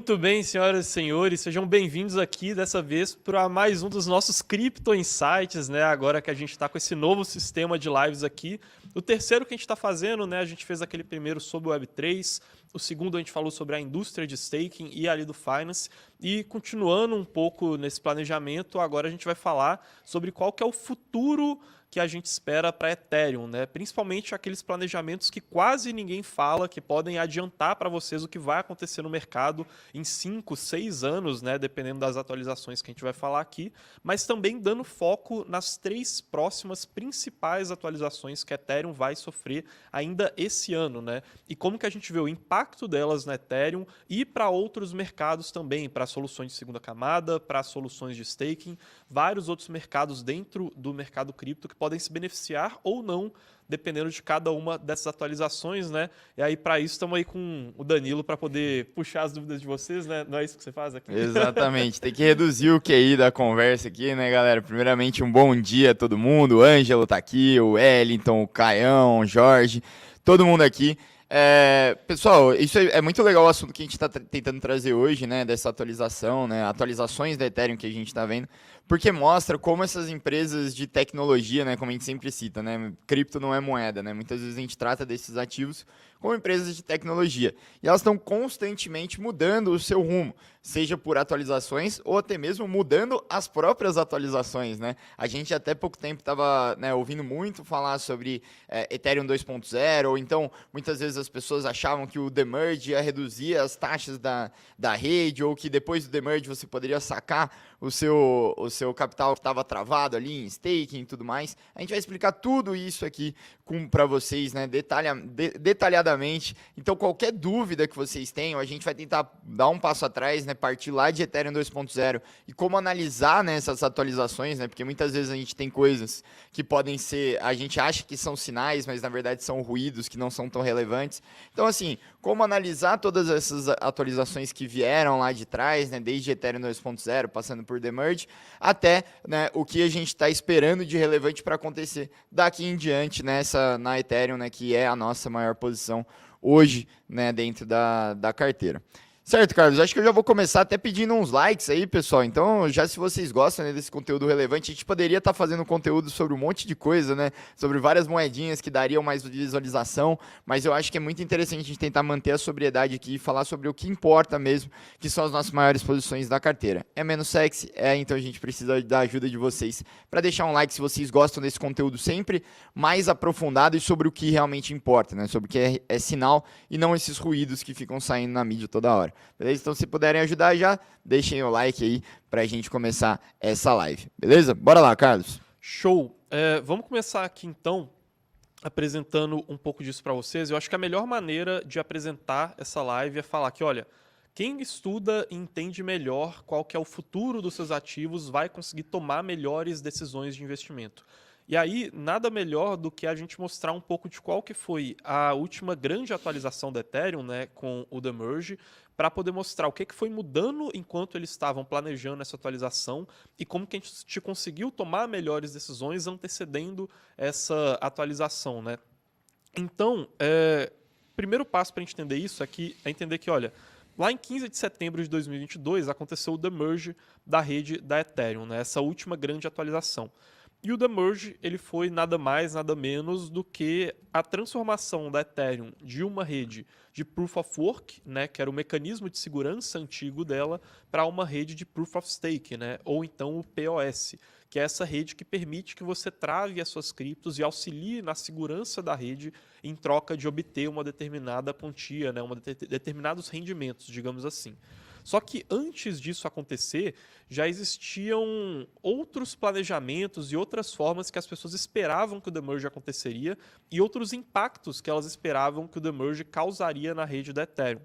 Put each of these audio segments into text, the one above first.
Muito bem, senhoras e senhores, sejam bem-vindos aqui dessa vez para mais um dos nossos Crypto Insights, né? Agora que a gente está com esse novo sistema de lives aqui. O terceiro que a gente está fazendo, né? A gente fez aquele primeiro sobre o Web3, o segundo a gente falou sobre a indústria de staking e ali do Finance. E continuando um pouco nesse planejamento, agora a gente vai falar sobre qual que é o futuro que a gente espera para Ethereum, né? Principalmente aqueles planejamentos que quase ninguém fala, que podem adiantar para vocês o que vai acontecer no mercado em 5, 6 anos, né? Dependendo das atualizações que a gente vai falar aqui, mas também dando foco nas 3 próximas principais atualizações que Ethereum vai sofrer ainda esse ano, né? E como que a gente vê o impacto delas na Ethereum e para outros mercados também, para soluções de segunda camada, para soluções de staking, vários outros mercados dentro do mercado cripto que podem se beneficiar ou não, dependendo de cada uma dessas atualizações, né? E aí, para isso, estamos aí com o Danilo para poder puxar as dúvidas de vocês, né? Não é isso que você faz aqui? Exatamente, tem que reduzir o QI da conversa aqui, né, galera? Primeiramente, um bom dia a todo mundo. O Ângelo tá aqui, o Wellington, o Caião, o Jorge, todo mundo aqui. Pessoal, isso é muito legal o assunto que a gente está tentando trazer hoje, né, dessa atualização, né, atualizações da Ethereum que a gente está vendo, porque mostra como essas empresas de tecnologia, né, como a gente sempre cita, né, cripto não é moeda, né, muitas vezes a gente trata desses ativos como empresas de tecnologia, e elas estão constantemente mudando o seu rumo, seja por atualizações ou até mesmo mudando as próprias atualizações, né, a gente até pouco tempo estava, né, ouvindo muito falar sobre Ethereum 2.0, ou então muitas vezes as pessoas achavam que o demerge ia reduzir as taxas da rede, ou que depois do demerge você poderia sacar o seu capital que estava travado ali em staking e tudo mais. A gente vai explicar tudo isso aqui para vocês, né, detalhadamente. Então, qualquer dúvida que vocês tenham, a gente vai tentar dar um passo atrás, né, partir lá de Ethereum 2.0 e como analisar, né, essas atualizações, né, porque muitas vezes a gente tem coisas que podem ser, a gente acha que são sinais, mas na verdade são ruídos que não são tão relevantes. Então, assim, como analisar todas essas atualizações que vieram lá de trás, né, desde Ethereum 2.0, passando por Demerge, até, né, o que a gente está esperando de relevante para acontecer daqui em diante na Ethereum, né, que é a nossa maior posição hoje, né, dentro da carteira. Certo, Carlos, acho que eu já vou começar até pedindo uns likes aí, pessoal. Então, já se vocês gostam, né, desse conteúdo relevante, a gente poderia estar fazendo conteúdo sobre um monte de coisa, né? Sobre várias moedinhas que dariam mais visualização, mas eu acho que é muito interessante a gente tentar manter a sobriedade aqui e falar sobre o que importa mesmo, que são as nossas maiores posições da carteira. É menos sexy? Então a gente precisa da ajuda de vocês para deixar um like se vocês gostam desse conteúdo sempre mais aprofundado e sobre o que realmente importa, né? Sobre o que é sinal e não esses ruídos que ficam saindo na mídia toda hora. Beleza? Então, se puderem ajudar já, deixem o like aí pra gente começar essa live. Beleza? Bora lá, Carlos. Show! Vamos começar aqui, então, apresentando um pouco disso para vocês. Eu acho que a melhor maneira de apresentar essa live é falar que, olha, quem estuda e entende melhor qual que é o futuro dos seus ativos vai conseguir tomar melhores decisões de investimento. E aí, nada melhor do que a gente mostrar um pouco de qual que foi a última grande atualização da Ethereum, né, com o Demerge, para poder mostrar o que foi mudando enquanto eles estavam planejando essa atualização e como que a gente conseguiu tomar melhores decisões antecedendo essa atualização, né? Então, o primeiro passo para a gente entender isso é entender que, olha, lá em 15 de setembro de 2022 aconteceu o Demerge da rede da Ethereum, né, essa última grande atualização. E o Demerge, ele foi nada mais, nada menos do que a transformação da Ethereum de uma rede de Proof of Work, né, que era o mecanismo de segurança antigo dela, para uma rede de Proof of Stake, né, ou então o POS, que é essa rede que permite que você trave as suas criptos e auxilie na segurança da rede em troca de obter uma determinada quantia, né, determinados rendimentos, digamos assim. Só que antes disso acontecer, já existiam outros planejamentos e outras formas que as pessoas esperavam que o Demerge aconteceria e outros impactos que elas esperavam que o Demerge causaria na rede da Ethereum.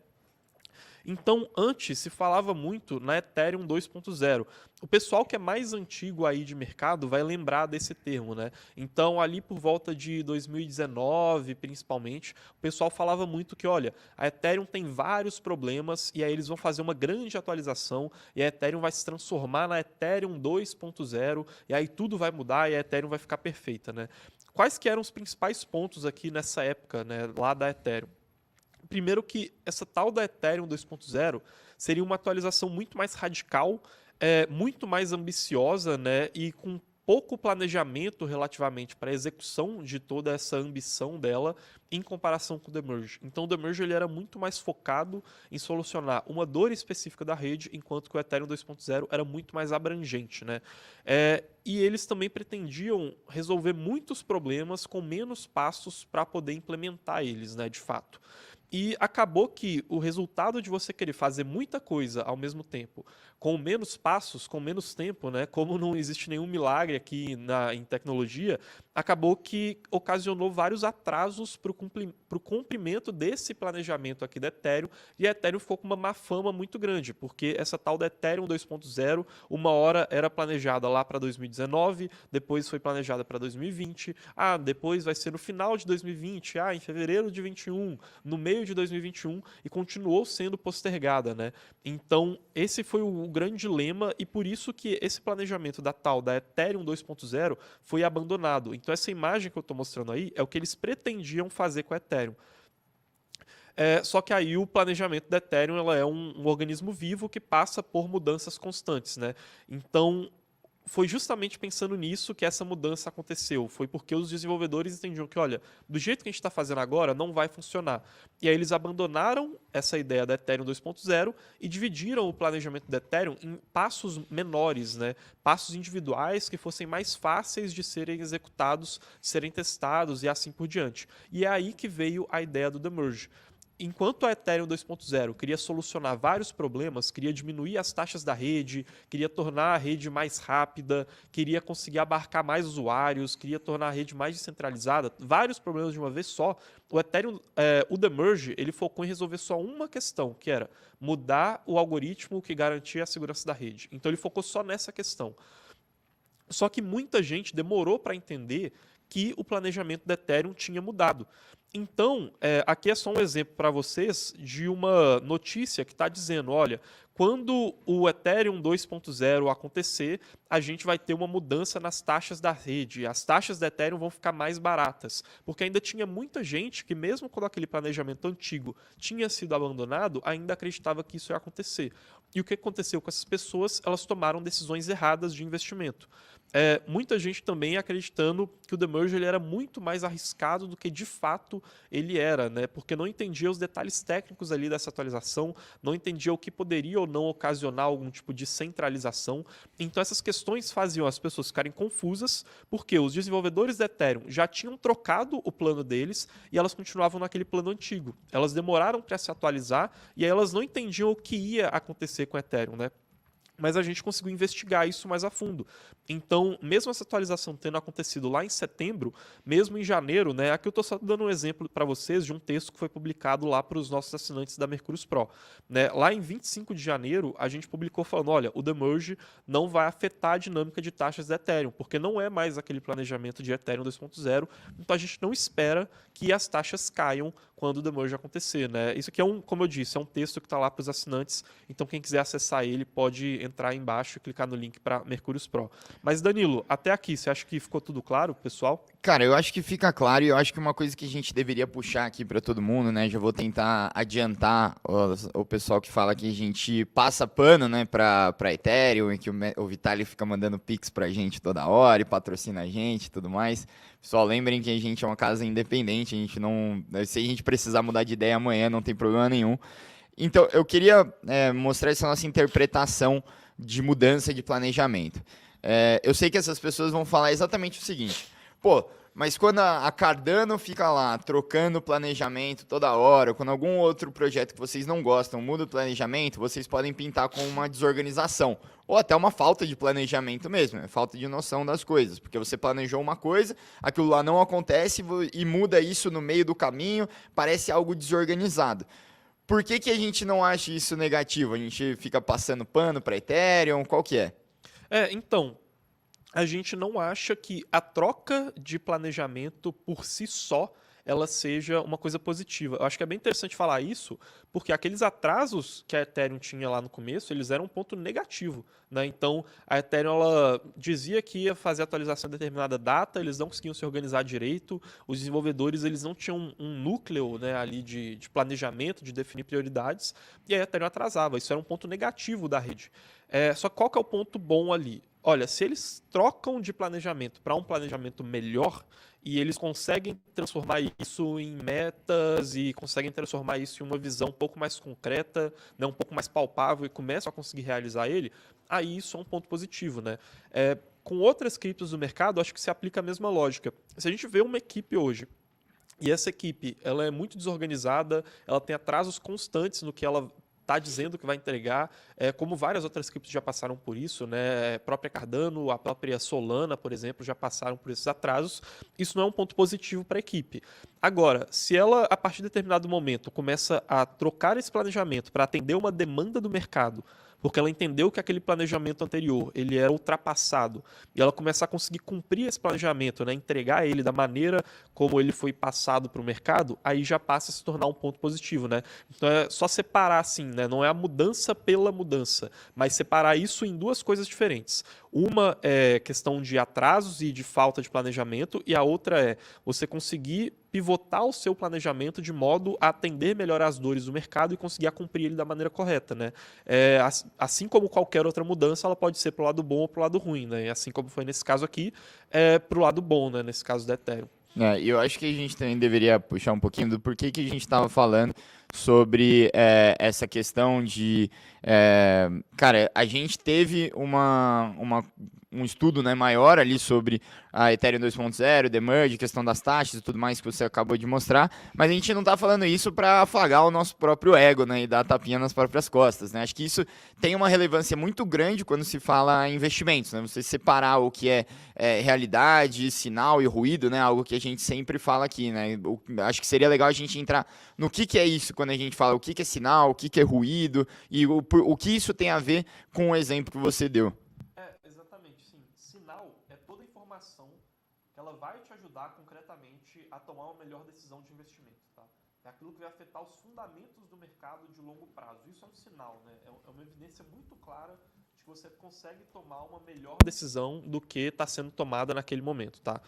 Então, antes se falava muito na Ethereum 2.0. O pessoal que é mais antigo aí de mercado vai lembrar desse termo, né? Então, ali por volta de 2019, principalmente, o pessoal falava muito que, olha, a Ethereum tem vários problemas e aí eles vão fazer uma grande atualização e a Ethereum vai se transformar na Ethereum 2.0 e aí tudo vai mudar e a Ethereum vai ficar perfeita, né? Quais que eram os principais pontos aqui nessa época, né, lá da Ethereum? Primeiro que essa tal da Ethereum 2.0 seria uma atualização muito mais radical, muito mais ambiciosa, né, e com pouco planejamento relativamente para a execução de toda essa ambição dela em comparação com o The Merge. Então o The Merge ele era muito mais focado em solucionar uma dor específica da rede, enquanto que o Ethereum 2.0 era muito mais abrangente, né? E eles também pretendiam resolver muitos problemas com menos passos para poder implementar eles, né, de fato. E acabou que o resultado de você querer fazer muita coisa ao mesmo tempo, com menos passos, com menos tempo, né? Como não existe nenhum milagre aqui em tecnologia, acabou que ocasionou vários atrasos para o cumprimento desse planejamento aqui da Ethereum, e a Ethereum ficou com uma má fama muito grande, porque essa tal da Ethereum 2.0, uma hora era planejada lá para 2019, depois foi planejada para 2020, depois vai ser no final de 2020, em fevereiro de 21, no meio de 2021, e continuou sendo postergada, né? Então, esse foi o grande dilema, e por isso que esse planejamento da tal da Ethereum 2.0 foi abandonado. Então, essa imagem que eu estou mostrando aí é o que eles pretendiam fazer com a Ethereum. Só que aí o planejamento da Ethereum ela é um organismo vivo que passa por mudanças constantes, né? Então, foi justamente pensando nisso que essa mudança aconteceu. Foi porque os desenvolvedores entendiam que, olha, do jeito que a gente está fazendo agora, não vai funcionar. E aí eles abandonaram essa ideia da Ethereum 2.0 e dividiram o planejamento da Ethereum em passos menores, né? Passos individuais que fossem mais fáceis de serem executados, de serem testados e assim por diante. E é aí que veio a ideia do The Merge. Enquanto a Ethereum 2.0 queria solucionar vários problemas, queria diminuir as taxas da rede, queria tornar a rede mais rápida, queria conseguir abarcar mais usuários, queria tornar a rede mais descentralizada, vários problemas de uma vez só, o Ethereum, o The Merge, ele focou em resolver só uma questão, que era mudar o algoritmo que garantia a segurança da rede. Então ele focou só nessa questão. Só que muita gente demorou para entender que o planejamento da Ethereum tinha mudado. Então, aqui é só um exemplo para vocês de uma notícia que está dizendo, olha, quando o Ethereum 2.0 acontecer, a gente vai ter uma mudança nas taxas da rede. As taxas da Ethereum vão ficar mais baratas, porque ainda tinha muita gente que, mesmo quando aquele planejamento antigo tinha sido abandonado, ainda acreditava que isso ia acontecer. E o que aconteceu com essas pessoas? Elas tomaram decisões erradas de investimento. Muita gente também acreditando que o The Merge ele era muito mais arriscado do que de fato ele era, né? Porque não entendia os detalhes técnicos ali dessa atualização, não entendia o que poderia ou não ocasionar algum tipo de centralização. Então essas questões faziam as pessoas ficarem confusas, porque os desenvolvedores da Ethereum já tinham trocado o plano deles e elas continuavam naquele plano antigo. Elas demoraram para se atualizar e aí elas não entendiam o que ia acontecer com a Ethereum, né? Mas a gente conseguiu investigar isso mais a fundo. Então, mesmo essa atualização tendo acontecido lá em setembro, mesmo em janeiro, né? Aqui eu estou só dando um exemplo para vocês de um texto que foi publicado lá para os nossos assinantes da Mercúrios Pro. Né? Lá em 25 de janeiro, a gente publicou falando, olha, o The Merge não vai afetar a dinâmica de taxas da Ethereum, porque não é mais aquele planejamento de Ethereum 2.0, então a gente não espera que as taxas caiam quando o The Merge acontecer. Né? Isso aqui como eu disse, é um texto que está lá para os assinantes, então quem quiser acessar ele pode entrar aí embaixo e clicar no link para Mercúrios Pro. Mas Danilo, até aqui, você acha que ficou tudo claro, pessoal? Cara, eu acho que fica claro e eu acho que uma coisa que a gente deveria puxar aqui para todo mundo, né? Já vou tentar adiantar o pessoal que fala que a gente passa pano, né, para Ethereum e que o Vitalik fica mandando pix pra gente toda hora e patrocina a gente e tudo mais. Pessoal, lembrem que a gente é uma casa independente, a gente não, se a gente precisar mudar de ideia amanhã, não tem problema nenhum. Então, eu queria mostrar essa nossa interpretação de mudança de planejamento. Eu sei que essas pessoas vão falar exatamente o seguinte, pô, mas quando a Cardano fica lá trocando planejamento toda hora, quando algum outro projeto que vocês não gostam muda o planejamento, vocês podem pintar com uma desorganização, ou até uma falta de planejamento mesmo, falta de noção das coisas, porque você planejou uma coisa, aquilo lá não acontece e muda isso no meio do caminho, parece algo desorganizado. Por que a gente não acha isso negativo? A gente fica passando pano para Ethereum? Qual que é? Então, a gente não acha que a troca de planejamento por si só ela seja uma coisa positiva. Eu acho que é bem interessante falar isso, porque aqueles atrasos que a Ethereum tinha lá no começo, eles eram um ponto negativo, né? Então, a Ethereum ela dizia que ia fazer atualização em determinada data, eles não conseguiam se organizar direito, os desenvolvedores eles não tinham um núcleo, né, ali de planejamento, de definir prioridades, e a Ethereum atrasava. Isso era um ponto negativo da rede. Só qual que é o ponto bom ali? Olha, se eles trocam de planejamento para um planejamento melhor e eles conseguem transformar isso em metas e conseguem transformar isso em uma visão um pouco mais concreta, né, um pouco mais palpável e começam a conseguir realizar ele, aí isso é um ponto positivo, né? Com outras criptos do mercado, acho que se aplica a mesma lógica. Se a gente vê uma equipe hoje e essa equipe ela é muito desorganizada, ela tem atrasos constantes no que ela está dizendo que vai entregar, como várias outras criptos já passaram por isso, né? A própria Cardano, a própria Solana, por exemplo, já passaram por esses atrasos. Isso não é um ponto positivo para a equipe. Agora, se ela, a partir de determinado momento, começa a trocar esse planejamento para atender uma demanda do mercado, porque ela entendeu que aquele planejamento anterior ele era ultrapassado, e ela começa a conseguir cumprir esse planejamento, né? Entregar ele da maneira como ele foi passado para o mercado, aí já passa a se tornar um ponto positivo, né? Então é só separar assim, né? Não é a mudança pela mudança, mas separar isso em duas coisas diferentes. Uma é questão de atrasos e de falta de planejamento, e a outra é você conseguir pivotar o seu planejamento de modo a atender melhor às dores do mercado e conseguir cumprir ele da maneira correta, né? Assim como qualquer outra mudança, ela pode ser para o lado bom ou para o lado ruim, né? E assim como foi nesse caso aqui, para o lado bom, né? Nesse caso da Ethereum. E eu acho que a gente também deveria puxar um pouquinho do porquê que a gente estava falando sobre essa questão de... cara, a gente teve um estudo, né, maior ali sobre a Ethereum 2.0, The Merge, questão das taxas e tudo mais que você acabou de mostrar, mas a gente não está falando isso para afagar o nosso próprio ego, né, e dar tapinha nas próprias costas, né? Acho que isso tem uma relevância muito grande quando se fala em investimentos, né? Você separar o que é realidade, sinal e ruído, né? Algo que a gente sempre fala aqui, né? Acho que seria legal a gente entrar no que é isso quando a gente fala o que é sinal, o que é ruído e o que isso tem a ver com o exemplo que você deu. Exatamente, sim. Sinal é toda informação que ela vai te ajudar concretamente a tomar uma melhor decisão de investimento, tá? É aquilo que vai afetar os fundamentos do mercado de longo prazo. Isso é um sinal, né? É uma evidência muito clara de que você consegue tomar uma melhor decisão do que está sendo tomada naquele momento, tá?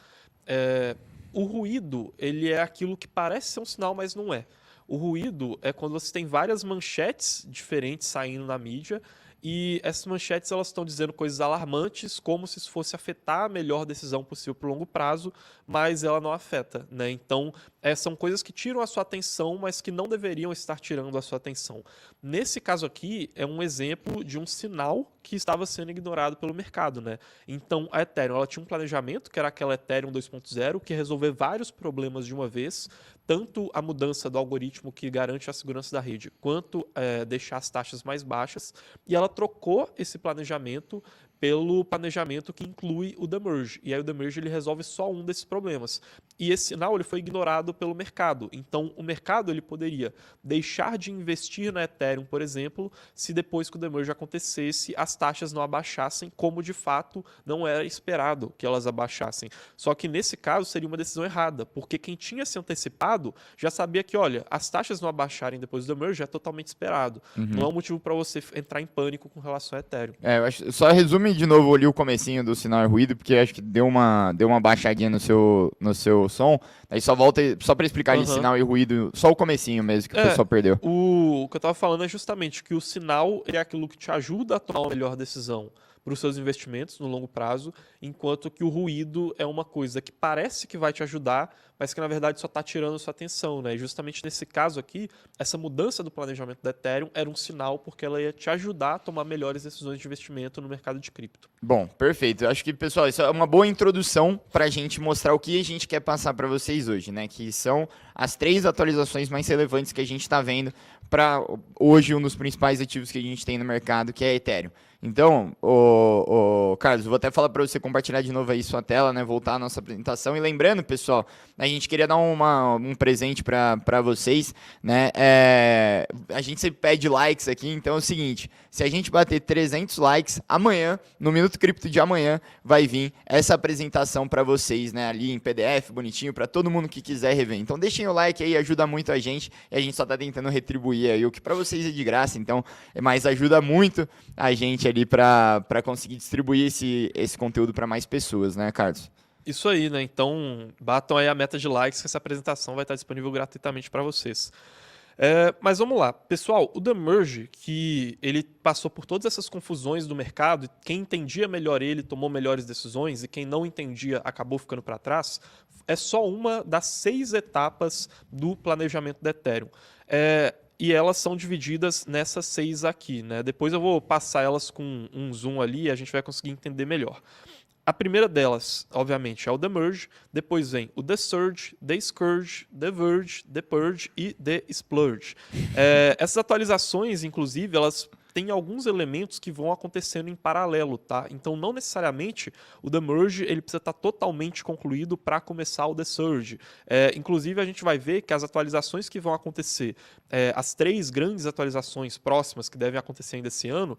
O ruído, ele é aquilo que parece ser um sinal, mas não é. O ruído é quando você tem várias manchetes diferentes saindo na mídia e essas manchetes elas estão dizendo coisas alarmantes, como se isso fosse afetar a melhor decisão possível para o longo prazo, mas ela não afeta, né? Então, são coisas que tiram a sua atenção, mas que não deveriam estar tirando a sua atenção. Nesse caso aqui, é um exemplo de um sinal que estava sendo ignorado pelo mercado, né? Então, a Ethereum ela tinha um planejamento, que era aquela Ethereum 2.0, que ia resolver vários problemas de uma vez, tanto a mudança do algoritmo que garante a segurança da rede, quanto deixar as taxas mais baixas, e ela trocou esse planejamento pelo planejamento que inclui o The Merge. E aí o The Merge ele resolve só um desses problemas. E esse sinal ele foi ignorado pelo mercado. Então o mercado ele poderia deixar de investir na Ethereum, por exemplo, se depois que o The Merge acontecesse as taxas não abaixassem, como de fato não era esperado que elas abaixassem. Só que nesse caso seria uma decisão errada, porque quem tinha se antecipado já sabia que, olha, as taxas não abaixarem depois do The Merge é totalmente esperado. Não é um motivo para você entrar em pânico com relação a Ethereum. Eu acho, só resume de novo ali o comecinho do sinal e ruído, porque acho que deu uma baixadinha no seu som. Aí só volta, só para explicar ali sinal e ruído, só o comecinho mesmo que o pessoal perdeu. O que eu estava falando é justamente que o sinal é aquilo que te ajuda a tomar uma melhor decisão para os seus investimentos no longo prazo, enquanto que o ruído é uma coisa que parece que vai te ajudar, mas que na verdade só está tirando sua atenção, né? E justamente nesse caso aqui, essa mudança do planejamento da Ethereum era um sinal porque ela ia te ajudar a tomar melhores decisões de investimento no mercado de cripto. Bom, perfeito. Eu acho que, pessoal, isso é uma boa introdução para a gente mostrar o que a gente quer passar para vocês hoje, né? Que são as 3 atualizações mais relevantes que a gente está vendo para hoje um dos principais ativos que a gente tem no mercado, que é a Ethereum. Então, Carlos, vou até falar para você compartilhar de novo aí sua tela, né? Voltar à nossa apresentação. E lembrando, pessoal, a gente queria dar um presente para vocês, né? A gente sempre pede likes aqui, então é o seguinte, se a gente bater 300 likes, amanhã, no Minuto Cripto de amanhã, vai vir essa apresentação para vocês, né? Ali em PDF, bonitinho, para todo mundo que quiser rever. Então deixem o like aí, ajuda muito a gente, e a gente só tá tentando retribuir aí o que para vocês é de graça, então, mas ajuda muito a gente ali para conseguir distribuir esse conteúdo para mais pessoas, né, Carlos? Isso aí, né? Então, batam aí a meta de likes, que essa apresentação vai estar disponível gratuitamente para vocês. Mas vamos lá. Pessoal, o The Merge, que ele passou por todas essas confusões do mercado, quem entendia melhor ele tomou melhores decisões, e quem não entendia acabou ficando para trás, é só uma das 6 etapas do planejamento da Ethereum. E elas são divididas nessas 6 aqui, né? Depois eu vou passar elas com um zoom ali e a gente vai conseguir entender melhor. A primeira delas, obviamente, é o The Merge, depois vem o The Surge, The Scourge, The Verge, The Purge e The Splurge. Essas atualizações, inclusive, elas têm alguns elementos que vão acontecendo em paralelo, tá? Então, não necessariamente o The Merge ele precisa estar totalmente concluído para começar o The Surge. Inclusive, a gente vai ver que as atualizações que vão acontecer, as 3 grandes atualizações próximas que devem acontecer ainda esse ano,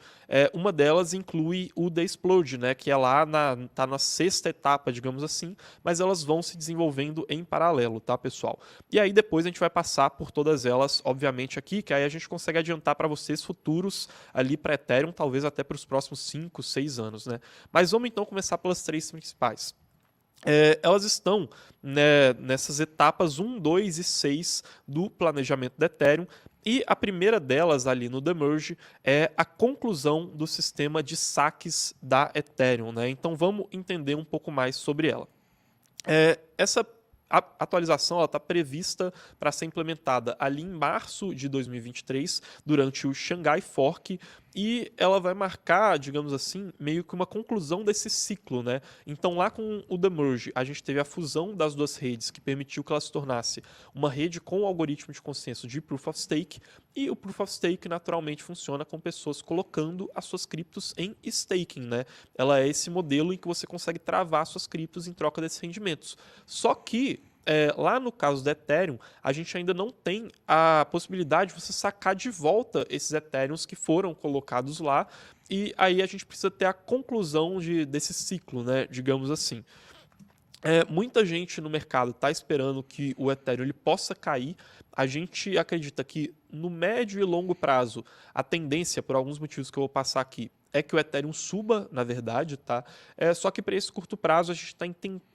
uma delas inclui o The Splurge, né? Que é lá tá na 6ª etapa, digamos assim, mas elas vão se desenvolvendo em paralelo, tá, pessoal? E aí depois a gente vai passar por todas elas, obviamente, aqui, que aí a gente consegue adiantar para vocês futuros ali para Ethereum, talvez até para os próximos 5, 6 anos, né? Mas vamos então começar pelas 3 principais. Elas estão, né, nessas etapas 1, 2 e 6 do planejamento da Ethereum, e a primeira delas ali no The Merge é a conclusão do sistema de saques da Ethereum, né? Então vamos entender um pouco mais sobre ela. Essa atualização está prevista para ser implementada ali em março de 2023, durante o Shanghai Fork, e ela vai marcar, digamos assim, meio que uma conclusão desse ciclo, né? Então, lá com o The Merge, a gente teve a fusão das 2 redes, que permitiu que ela se tornasse uma rede com o algoritmo de consenso de Proof of Stake, e o Proof of Stake naturalmente funciona com pessoas colocando as suas criptos em staking, né? Ela é esse modelo em que você consegue travar suas criptos em troca desses rendimentos. Só que lá no caso do Ethereum, a gente ainda não tem a possibilidade de você sacar de volta esses Ethereums que foram colocados lá, e aí a gente precisa ter a conclusão desse ciclo, né, digamos assim. Muita gente no mercado está esperando que o Ethereum ele possa cair. A gente acredita que no médio e longo prazo, a tendência, por alguns motivos que eu vou passar aqui, é que o Ethereum suba, na verdade, tá? Só que para esse curto prazo a gente está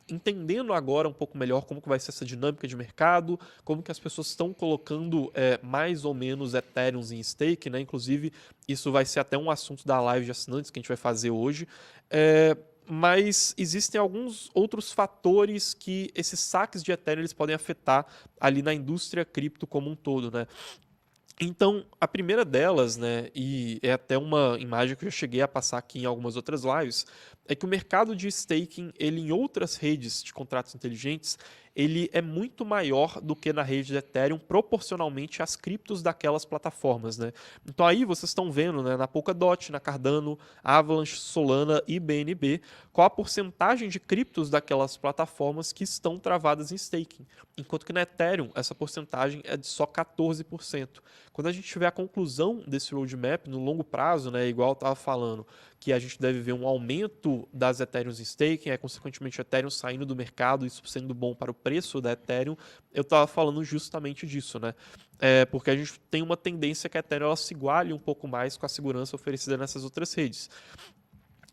entendendo agora um pouco melhor como que vai ser essa dinâmica de mercado, como que as pessoas estão colocando mais ou menos Ethereums em stake, né? Inclusive, isso vai ser até um assunto da live de assinantes que a gente vai fazer hoje. Mas existem alguns outros fatores que esses saques de Ethereum eles podem afetar ali na indústria cripto como um todo, né? Então, a primeira delas, né, e é até uma imagem que eu já cheguei a passar aqui em algumas outras lives, é que o mercado de staking, ele em outras redes de contratos inteligentes, ele é muito maior do que na rede de Ethereum, proporcionalmente às criptos daquelas plataformas, né? Então aí vocês estão vendo, né, na Polkadot, na Cardano, Avalanche, Solana e BNB, qual a porcentagem de criptos daquelas plataformas que estão travadas em staking. Enquanto que na Ethereum, essa porcentagem é de só 14%. Quando a gente tiver a conclusão desse roadmap no longo prazo, né, igual eu estava falando, que a gente deve ver um aumento das Ethereums em staking, consequentemente Ethereum saindo do mercado, isso sendo bom para o preço da Ethereum, eu estava falando justamente disso, né? Porque a gente tem uma tendência que a Ethereum ela se iguale um pouco mais com a segurança oferecida nessas outras redes.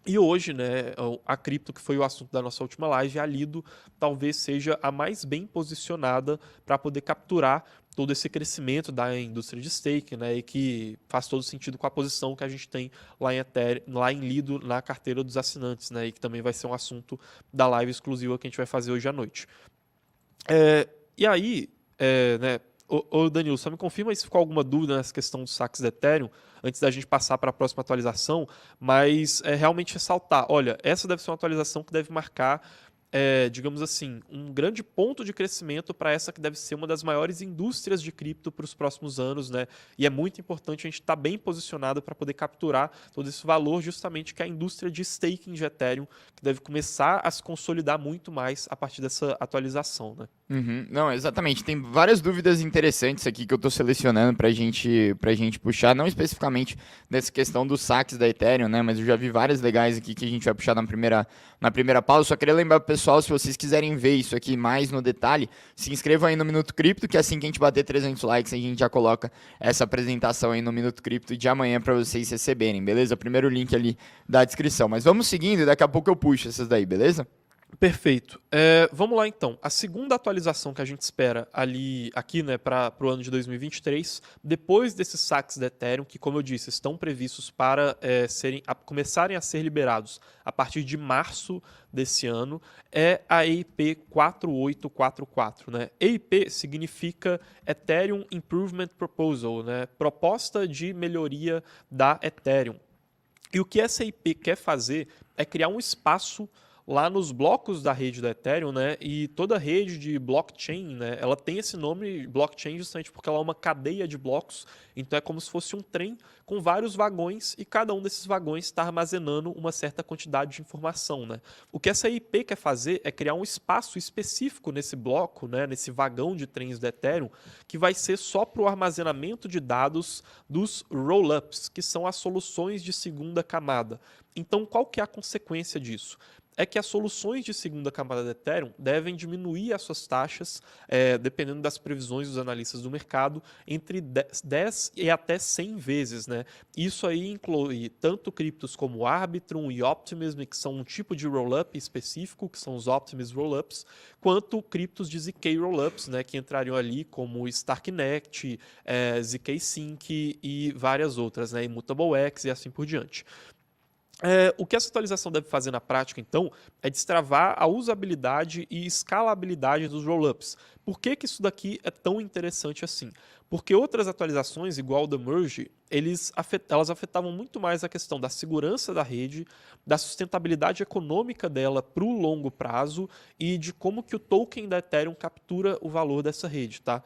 E hoje, né, a cripto, que foi o assunto da nossa última live, a Lido, talvez seja a mais bem posicionada para poder capturar todo esse crescimento da indústria de staking, né, e que faz todo sentido com a posição que a gente tem lá em Ethereum, lá em Lido, na carteira dos assinantes, né, e que também vai ser um assunto da live exclusiva que a gente vai fazer hoje à noite. E aí, né, ô Danilo, só me confirma aí se ficou alguma dúvida nessa questão dos saques da Ethereum, antes da gente passar para a próxima atualização, mas realmente ressaltar, olha, essa deve ser uma atualização que deve marcar digamos assim, um grande ponto de crescimento para essa que deve ser uma das maiores indústrias de cripto para os próximos anos, né? E é muito importante a gente estar bem posicionado para poder capturar todo esse valor, justamente que é a indústria de staking de Ethereum, que deve começar a se consolidar muito mais a partir dessa atualização, né? Uhum. Não, exatamente. Tem várias dúvidas interessantes aqui que eu estou selecionando para gente puxar, não especificamente nessa questão dos saques da Ethereum, né? Mas eu já vi várias legais aqui que a gente vai puxar na primeira pausa. Só queria lembrar pro pessoal, se vocês quiserem ver isso aqui mais no detalhe, se inscrevam aí no Minuto Cripto, que assim que a gente bater 300 likes, a gente já coloca essa apresentação aí no Minuto Cripto de amanhã para vocês receberem, beleza? O primeiro link ali da descrição. Mas vamos seguindo e daqui a pouco eu puxo essas daí, beleza? Perfeito. Vamos lá então. A segunda atualização que a gente espera aqui, né, para o ano de 2023, depois desses saques da Ethereum, que, como eu disse, estão previstos para começarem a ser liberados a partir de março desse ano, é a EIP 4844. Né? EIP significa Ethereum Improvement Proposal, né? Proposta de melhoria da Ethereum. E o que essa EIP quer fazer é criar um espaço lá nos blocos da rede da Ethereum, né? E toda rede de blockchain, né? Ela tem esse nome blockchain justamente porque ela é uma cadeia de blocos. Então é como se fosse um trem com vários vagões e cada um desses vagões está armazenando uma certa quantidade de informação, né? O que essa IP quer fazer é criar um espaço específico nesse bloco, né? Nesse vagão de trens da Ethereum, que vai ser só para o armazenamento de dados dos rollups, que são as soluções de segunda camada. Então, qual que é a consequência disso? É que as soluções de segunda camada da Ethereum devem diminuir as suas taxas, dependendo das previsões dos analistas do mercado, entre 10 e até 100 vezes. Né? Isso aí inclui tanto criptos como Arbitrum e Optimism, que são um tipo de rollup específico, que são os Optimism Rollups, quanto criptos de ZK Rollups, né, que entrariam ali como Starknet, ZK Sync e várias outras, né, Immutable X e assim por diante. O que essa atualização deve fazer na prática, então, é destravar a usabilidade e escalabilidade dos rollups. Por que isso daqui é tão interessante assim? Porque outras atualizações, igual o da Merge, elas afetavam muito mais a questão da segurança da rede, da sustentabilidade econômica dela para o longo prazo e de como que o token da Ethereum captura o valor dessa rede, tá?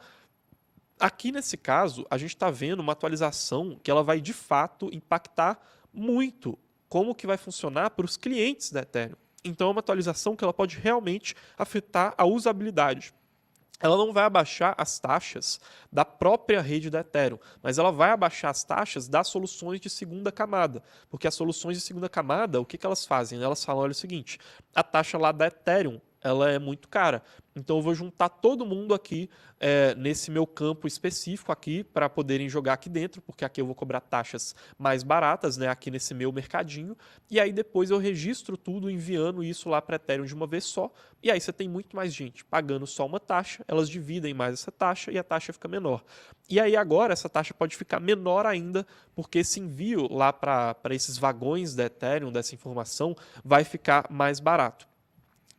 Aqui, nesse caso, a gente está vendo uma atualização que ela vai, de fato, impactar muito como que vai funcionar para os clientes da Ethereum. Então é uma atualização que ela pode realmente afetar a usabilidade. Ela não vai abaixar as taxas da própria rede da Ethereum, mas ela vai abaixar as taxas das soluções de segunda camada. Porque as soluções de segunda camada, o que elas fazem? Elas falam, olha o seguinte, a taxa lá da Ethereum, ela é muito cara. Então eu vou juntar todo mundo aqui nesse meu campo específico aqui para poderem jogar aqui dentro, porque aqui eu vou cobrar taxas mais baratas, né, aqui nesse meu mercadinho, e aí depois eu registro tudo enviando isso lá para Ethereum de uma vez só, e aí você tem muito mais gente pagando só uma taxa, elas dividem mais essa taxa e a taxa fica menor. E aí agora essa taxa pode ficar menor ainda, porque esse envio lá para esses vagões da Ethereum, dessa informação, vai ficar mais barato.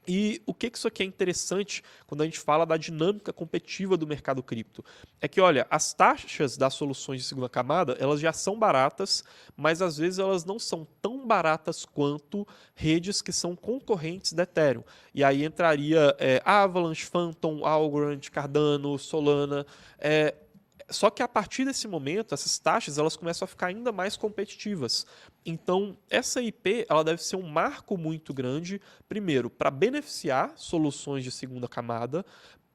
E o que isso aqui é interessante quando a gente fala da dinâmica competitiva do mercado cripto? É que, olha, as taxas das soluções de segunda camada, elas já são baratas, mas às vezes elas não são tão baratas quanto redes que são concorrentes da Ethereum. E aí entraria Avalanche, Phantom, Algorand, Cardano, Solana. Só que a partir desse momento, essas taxas elas começam a ficar ainda mais competitivas. Então, essa IP ela deve ser um marco muito grande, primeiro, para beneficiar soluções de segunda camada,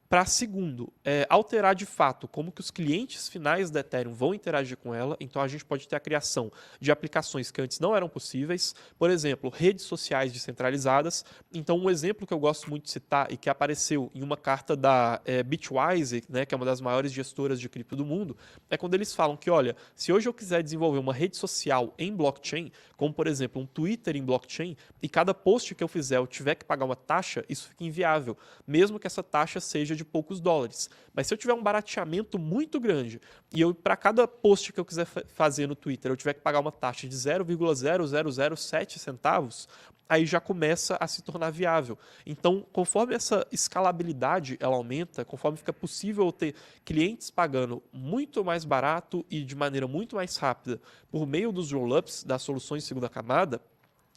para, segundo, alterar de fato como que os clientes finais da Ethereum vão interagir com ela. Então, a gente pode ter a criação de aplicações que antes não eram possíveis. Por exemplo, redes sociais descentralizadas. Então, um exemplo que eu gosto muito de citar e que apareceu em uma carta da Bitwise, né, que é uma das maiores gestoras de cripto do mundo, é quando eles falam que, olha, se hoje eu quiser desenvolver uma rede social em blockchain, como, por exemplo, um Twitter em blockchain, e cada post que eu fizer eu tiver que pagar uma taxa, isso fica inviável, mesmo que essa taxa seja de poucos dólares. Mas se eu tiver um barateamento muito grande e eu, para cada post que eu quiser fazer no Twitter, eu tiver que pagar uma taxa de 0,0007 centavos, aí já começa a se tornar viável. Então, conforme essa escalabilidade ela aumenta, conforme fica possível ter clientes pagando muito mais barato e de maneira muito mais rápida por meio dos rollups, das soluções de segunda camada,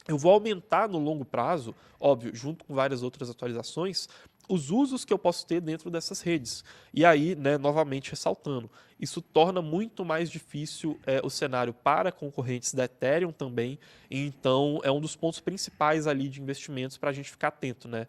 eu vou aumentar no longo prazo, óbvio, junto com várias outras atualizações, os usos que eu posso ter dentro dessas redes. E aí, né, novamente ressaltando, isso torna muito mais difícil o cenário para concorrentes da Ethereum também. E então, é um dos pontos principais ali de investimentos para a gente ficar atento, né?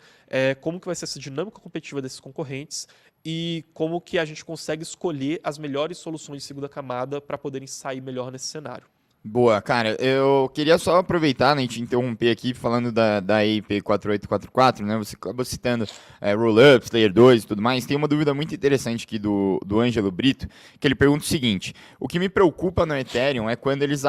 Como que vai ser essa dinâmica competitiva desses concorrentes e como que a gente consegue escolher as melhores soluções de segunda camada para poderem sair melhor nesse cenário. Boa, cara, eu queria só aproveitar, né, e te interromper aqui falando da EIP 4844, né, você acabou citando Rollups, Layer 2 e tudo mais, tem uma dúvida muito interessante aqui do Ângelo Brito, que ele pergunta o seguinte: o que me preocupa no Ethereum é quando eles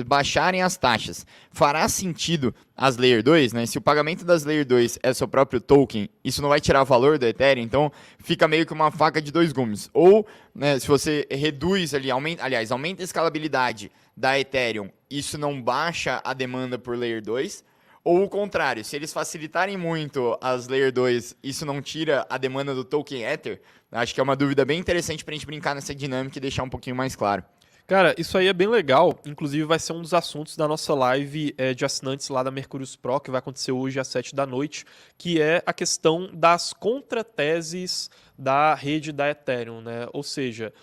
baixarem as taxas, fará sentido as Layer 2, né, se o pagamento das Layer 2 é seu próprio token, isso não vai tirar valor do Ethereum, então fica meio que uma faca de dois gumes, ou, né, se você reduz ali, aumenta a escalabilidade da Ethereum, isso não baixa a demanda por Layer 2, ou o contrário, se eles facilitarem muito as Layer 2, isso não tira a demanda do token Ether? Acho que é uma dúvida bem interessante para a gente brincar nessa dinâmica e deixar um pouquinho mais claro. Cara, isso aí é bem legal. Inclusive, vai ser um dos assuntos da nossa live de assinantes lá da Mercurius Pro, que vai acontecer hoje às 7 da noite, que é a questão das contrateses da rede da Ethereum, né? Ou seja,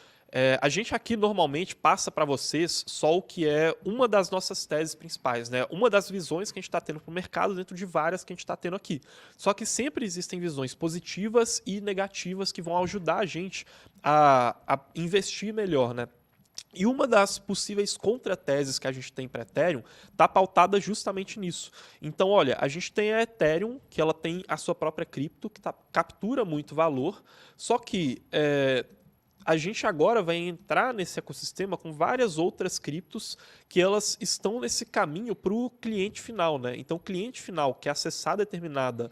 a gente aqui normalmente passa para vocês só o que é uma das nossas teses principais, né? Uma das visões que a gente está tendo para o mercado dentro de várias que a gente está tendo aqui. Só que sempre existem visões positivas e negativas que vão ajudar a gente a investir melhor, né? E uma das possíveis contrateses que a gente tem para Ethereum está pautada justamente nisso. Então, olha, a gente tem a Ethereum, que ela tem a sua própria cripto, que captura muito valor, só que a gente agora vai entrar nesse ecossistema com várias outras criptos que elas estão nesse caminho para o cliente final, né? Então, o cliente final quer acessar determinada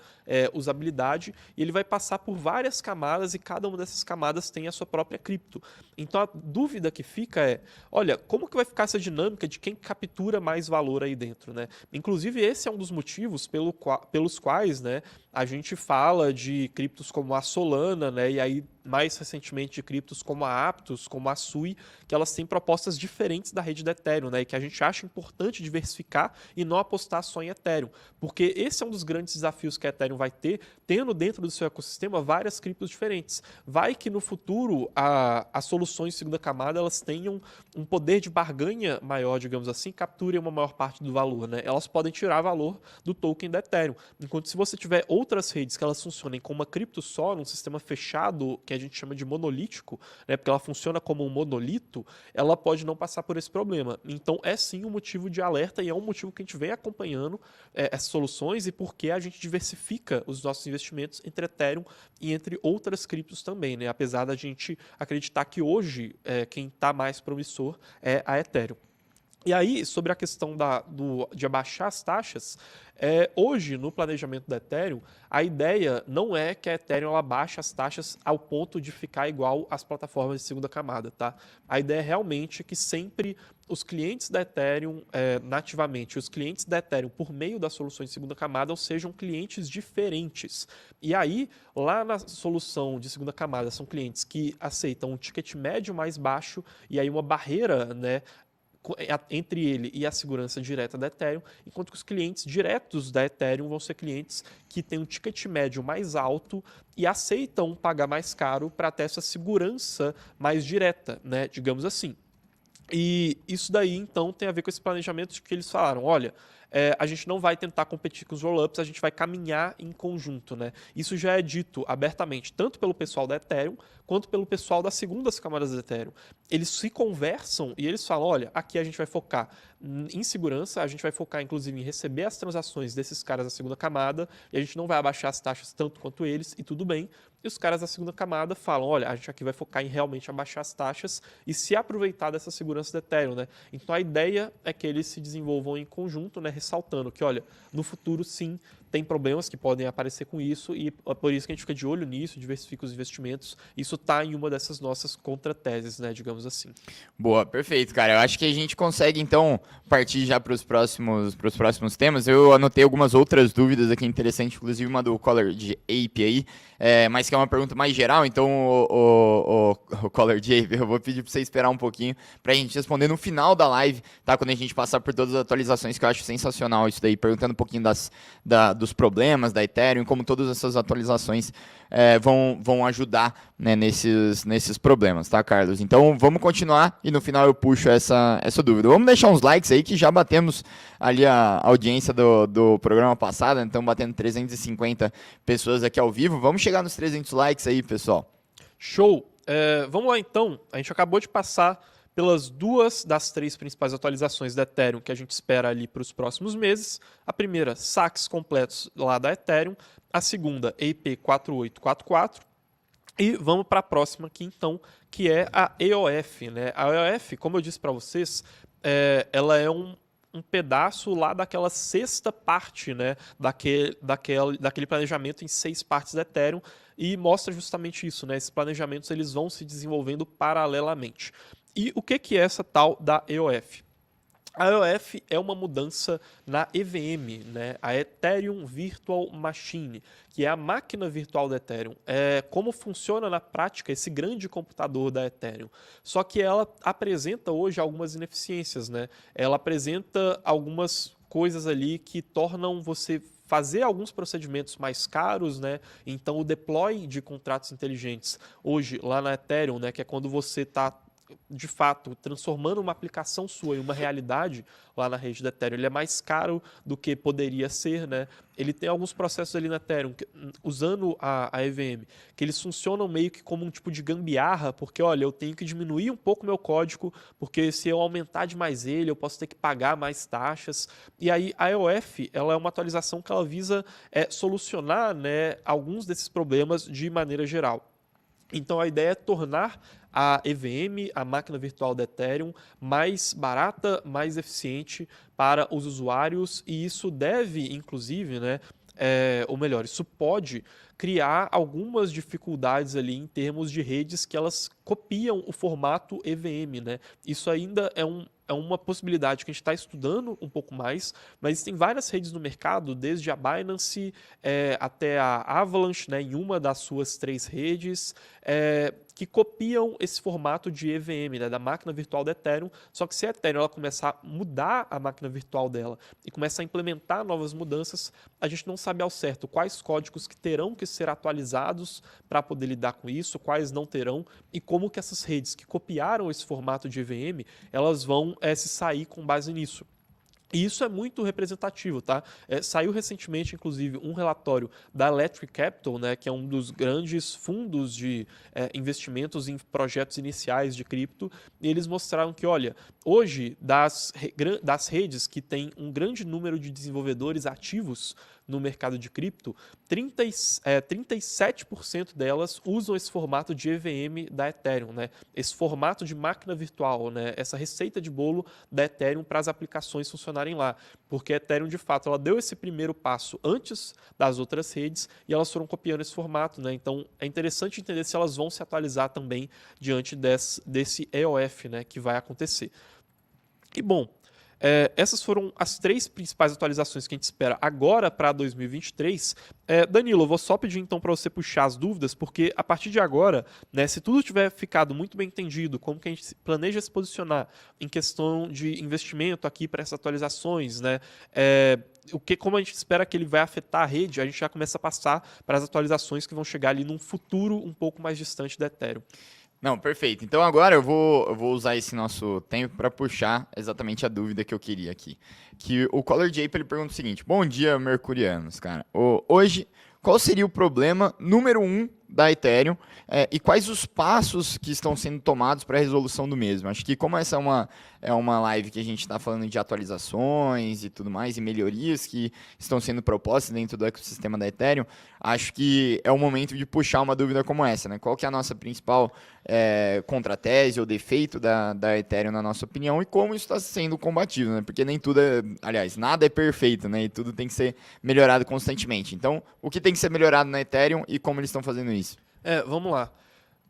usabilidade e ele vai passar por várias camadas e cada uma dessas camadas tem a sua própria cripto. Então, a dúvida que fica é, olha, como que vai ficar essa dinâmica de quem captura mais valor aí dentro, né? Inclusive, esse é um dos motivos pelos quais, né, a gente fala de criptos como a Solana, né, e aí mais recentemente de criptos como a Aptos, como a Sui, que elas têm propostas diferentes da rede da Ethereum, né, e que a gente acha importante diversificar e não apostar só em Ethereum, porque esse é um dos grandes desafios que a Ethereum vai ter, tendo dentro do seu ecossistema várias criptos diferentes. Vai que no futuro as soluções de segunda camada elas tenham um poder de barganha maior, digamos assim, capturem uma maior parte do valor, né? Elas podem tirar valor do token da Ethereum, enquanto se você tiver outras redes que elas funcionem como uma cripto só, num sistema fechado, que a gente chama de monolítico, né, porque ela funciona como um monolito, ela pode não passar por esse problema. Então, é sim um motivo de alerta e é um motivo que a gente vem acompanhando essas soluções e porque a gente diversifica os nossos investimentos entre Ethereum e entre outras criptos também, né? Apesar da gente acreditar que hoje quem está mais promissor é a Ethereum. E aí, sobre a questão de abaixar as taxas, hoje, no planejamento da Ethereum, a ideia não é que a Ethereum ela baixe as taxas ao ponto de ficar igual às plataformas de segunda camada, tá? A ideia é realmente que sempre os clientes da Ethereum nativamente, os clientes da Ethereum por meio das soluções de segunda camada sejam clientes diferentes. E aí, lá na solução de segunda camada, são clientes que aceitam um ticket médio mais baixo e aí uma barreira, né, entre ele e a segurança direta da Ethereum, enquanto que os clientes diretos da Ethereum vão ser clientes que têm um ticket médio mais alto e aceitam pagar mais caro para ter essa segurança mais direta, né, digamos assim. E isso daí, então, tem a ver com esse planejamento de que eles falaram, olha, a gente não vai tentar competir com os roll-ups, a gente vai caminhar em conjunto, né? Isso já é dito abertamente, tanto pelo pessoal da Ethereum, quanto pelo pessoal das segundas camadas da Ethereum. Eles se conversam e eles falam, olha, aqui a gente vai focar em segurança, a gente vai focar, inclusive, em receber as transações desses caras da segunda camada, e a gente não vai abaixar as taxas tanto quanto eles, e tudo bem. E os caras da segunda camada falam, olha, a gente aqui vai focar em realmente abaixar as taxas e se aproveitar dessa segurança da Ethereum, né? Então a ideia é que eles se desenvolvam em conjunto, né? Ressaltando que, olha, no futuro sim, tem problemas que podem aparecer com isso e é por isso que a gente fica de olho nisso, diversifica os investimentos. Isso está em uma dessas nossas contrateses, né, digamos assim. Boa, perfeito, cara. Eu acho que a gente consegue, então, partir já para os próximos temas. Eu anotei algumas outras dúvidas aqui interessantes, inclusive uma do Collar de Ape aí, mas que é uma pergunta mais geral, então, o Collar de Ape, eu vou pedir para você esperar um pouquinho para a gente responder no final da live, tá? Quando a gente passar por todas as atualizações que eu acho sensacional sensacional isso daí, perguntando um pouquinho dos problemas da Ethereum, como todas essas atualizações vão ajudar, né, nesses problemas, tá, Carlos? Então vamos continuar e no final eu puxo essa dúvida. Vamos deixar uns likes aí que já batemos ali a audiência do programa passado, né? Então batendo 350 pessoas aqui ao vivo. Vamos chegar nos 300 likes aí, pessoal. Show! Vamos lá então, a gente acabou de passar pelas 2 das 3 principais atualizações da Ethereum que a gente espera ali para os próximos meses. A primeira, saques completos lá da Ethereum. A segunda, EIP 4844. E vamos para a próxima aqui então, que é a EOF, né? A EOF, como eu disse para vocês, ela é um pedaço lá daquela 6ª parte, né, daquele planejamento em 6 partes da Ethereum, e mostra justamente isso, né? Esses planejamentos eles vão se desenvolvendo paralelamente. E o que é essa tal da EOF? A EOF é uma mudança na EVM, né? A Ethereum Virtual Machine, que é a máquina virtual da Ethereum. Como funciona na prática esse grande computador da Ethereum. Só que ela apresenta hoje algumas ineficiências, né? Ela apresenta algumas coisas ali que tornam você fazer alguns procedimentos mais caros, né? Então o deploy de contratos inteligentes hoje lá na Ethereum, né, que é quando você está de fato transformando uma aplicação sua em uma realidade lá na rede da Ethereum, ele é mais caro do que poderia ser, né? Ele tem alguns processos ali na Ethereum, usando a EVM, que eles funcionam meio que como um tipo de gambiarra, porque, olha, eu tenho que diminuir um pouco meu código, porque se eu aumentar demais ele, eu posso ter que pagar mais taxas. E aí a EOF, ela é uma atualização que ela visa solucionar, né, alguns desses problemas de maneira geral. Então a ideia é tornar a EVM, a máquina virtual da Ethereum, mais barata, mais eficiente para os usuários, e isso deve, inclusive, né, ou melhor, isso pode criar algumas dificuldades ali em termos de redes que elas copiam o formato EVM, né? Isso ainda é uma possibilidade que a gente está estudando um pouco mais, mas tem várias redes no mercado, desde a Binance até a Avalanche, né, em uma das suas 3 redes, que copiam esse formato de EVM, né, da máquina virtual da Ethereum, só que se a Ethereum ela começar a mudar a máquina virtual dela e começar a implementar novas mudanças, a gente não sabe ao certo quais códigos que terão que ser atualizados para poder lidar com isso, quais não terão, e como que essas redes que copiaram esse formato de EVM, elas vão se sair com base nisso. E isso é muito representativo, tá? Saiu recentemente, inclusive, um relatório da Electric Capital, né, que é um dos grandes fundos de investimentos em projetos iniciais de cripto, e eles mostraram que, olha, hoje, das redes que têm um grande número de desenvolvedores ativos no mercado de cripto, 37% delas usam esse formato de EVM da Ethereum, né? Esse formato de máquina virtual, né? Essa receita de bolo da Ethereum para as aplicações funcionarem lá. Porque a Ethereum, de fato, ela deu esse primeiro passo antes das outras redes e elas foram copiando esse formato, né? Então, é interessante entender se elas vão se atualizar também diante desse EOF, né, que vai acontecer. E, bom, essas foram as 3 principais atualizações que a gente espera agora para 2023. Danilo, eu vou só pedir então para você puxar as dúvidas, porque a partir de agora, né, se tudo tiver ficado muito bem entendido, como que a gente planeja se posicionar em questão de investimento aqui para essas atualizações, né, como a gente espera que ele vai afetar a rede, a gente já começa a passar para as atualizações que vão chegar ali num futuro um pouco mais distante da Ethereum. Não, perfeito. Então agora eu vou usar esse nosso tempo para puxar exatamente a dúvida que eu queria aqui. Que o Color Jape ele pergunta o seguinte: bom dia, mercurianos, cara. Hoje, qual seria o problema número 1 da Ethereum e quais os passos que estão sendo tomados para a resolução do mesmo? Acho que como essa é uma live que a gente está falando de atualizações e tudo mais, e melhorias que estão sendo propostas dentro do ecossistema da Ethereum, acho que é o momento de puxar uma dúvida como essa, né? Qual que é a nossa principal contratese ou defeito da Ethereum, na nossa opinião, e como isso está sendo combatido, né? Porque nem tudo aliás, nada é perfeito, né? E tudo tem que ser melhorado constantemente. Então, o que tem que ser melhorado na Ethereum e como eles estão fazendo isso? Vamos lá.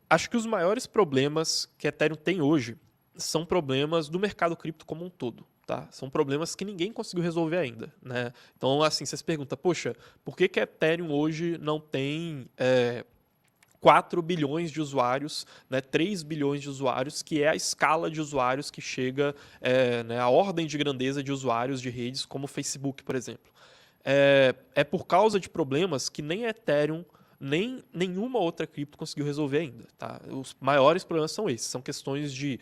Acho que os maiores problemas que a Ethereum tem hoje são problemas do mercado cripto como um todo. Tá? São problemas que ninguém conseguiu resolver ainda, né? Então, assim, você se pergunta, poxa, por que a Ethereum hoje não tem 4 bilhões de usuários, né, 3 bilhões de usuários, que é a escala de usuários que chega, né, a ordem de grandeza de usuários de redes como o Facebook, por exemplo. É por causa de problemas que nem Ethereum, nem nenhuma outra cripto conseguiu resolver ainda. Tá? Os maiores problemas são esses, são questões de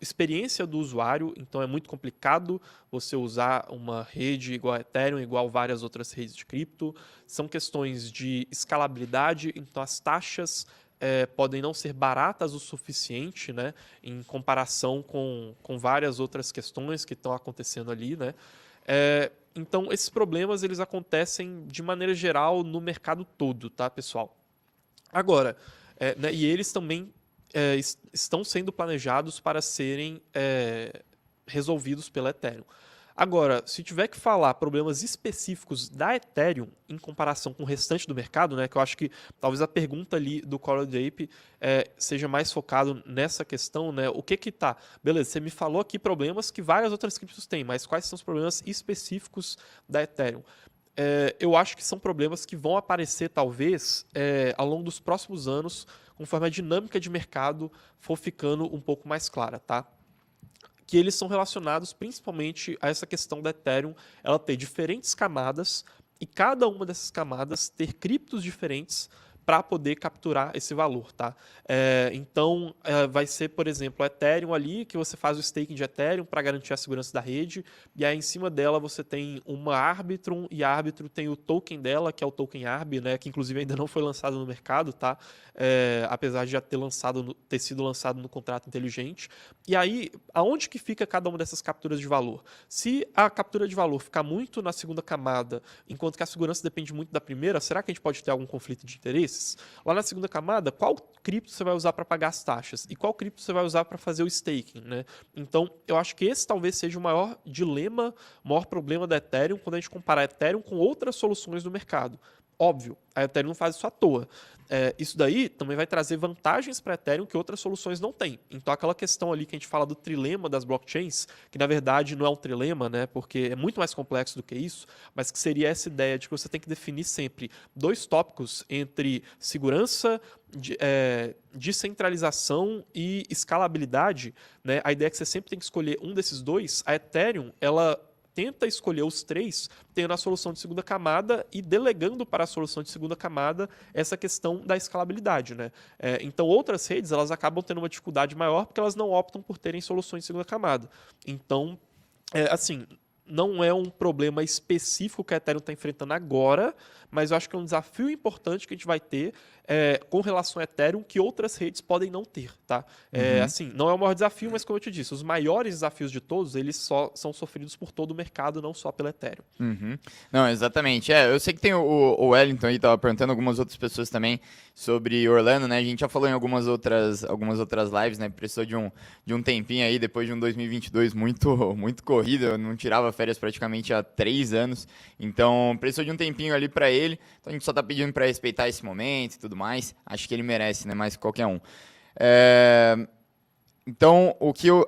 experiência do usuário, então é muito complicado você usar uma rede igual a Ethereum, igual várias outras redes de cripto. São questões de escalabilidade, então as taxas podem não ser baratas o suficiente, né, em comparação com várias outras questões que estão acontecendo ali, né? Então esses problemas eles acontecem de maneira geral no mercado todo, tá, pessoal? Agora, né, e eles também estão sendo planejados para serem resolvidos pela Ethereum. Agora, se tiver que falar problemas específicos da Ethereum em comparação com o restante do mercado, né, que eu acho que talvez a pergunta ali do Coral Drape seja mais focado nessa questão, né, o que que tá? Beleza, você me falou aqui problemas que várias outras criptos têm, mas quais são os problemas específicos da Ethereum? Eu acho que são problemas que vão aparecer, talvez, ao longo dos próximos anos, conforme a dinâmica de mercado for ficando um pouco mais clara, tá? Que eles são relacionados principalmente a essa questão da Ethereum, ela ter diferentes camadas e cada uma dessas camadas ter criptos diferentes para poder capturar esse valor, tá? Então, vai ser, por exemplo, o Ethereum ali, que você faz o staking de Ethereum para garantir a segurança da rede, e aí em cima dela você tem uma Arbitrum, e a Arbitrum tem o token dela, que é o token Arb, né, que inclusive ainda não foi lançado no mercado, tá? Apesar de já ter sido lançado no contrato inteligente. E aí, aonde que fica cada uma dessas capturas de valor? Se a captura de valor ficar muito na segunda camada, enquanto que a segurança depende muito da primeira, será que a gente pode ter algum conflito de interesses? Lá na segunda camada, qual cripto você vai usar para pagar as taxas? E qual cripto você vai usar para fazer o staking, né? Então, eu acho que esse talvez seja o maior dilema, o maior problema da Ethereum quando a gente compara a Ethereum com outras soluções do mercado. Óbvio, a Ethereum não faz isso à toa. Isso daí também vai trazer vantagens para a Ethereum que outras soluções não têm. Então, aquela questão ali que a gente fala do trilema das blockchains, que na verdade não é um trilema, né, porque é muito mais complexo do que isso, mas que seria essa ideia de que você tem que definir sempre dois tópicos entre segurança, descentralização e escalabilidade, né? A ideia é que você sempre tem que escolher um desses dois. A Ethereum, ela tenta escolher os três, tendo a solução de segunda camada e delegando para a solução de segunda camada essa questão da escalabilidade, né? Então, outras redes elas acabam tendo uma dificuldade maior porque elas não optam por terem soluções de segunda camada. Então, assim, não é um problema específico que a Ethereum está enfrentando agora, mas eu acho que é um desafio importante que a gente vai ter com relação a Ethereum que outras redes podem não ter, tá? Assim, não é o maior desafio, mas como eu te disse, os maiores desafios de todos, eles só são sofridos por todo o mercado, não só pela Ethereum. Uhum. Não, exatamente. Eu sei que tem o Wellington aí, tava perguntando, algumas outras pessoas também sobre Orlando, né? A gente já falou em algumas outras lives, né? Precisou de um tempinho aí, depois de um 2022 muito corrido, eu não tirava férias praticamente há 3 anos, então precisou de um tempinho ali para ele, então a gente só tá pedindo para respeitar esse momento e tudo mais, acho que ele merece, né? Mais que qualquer um. Então, o que eu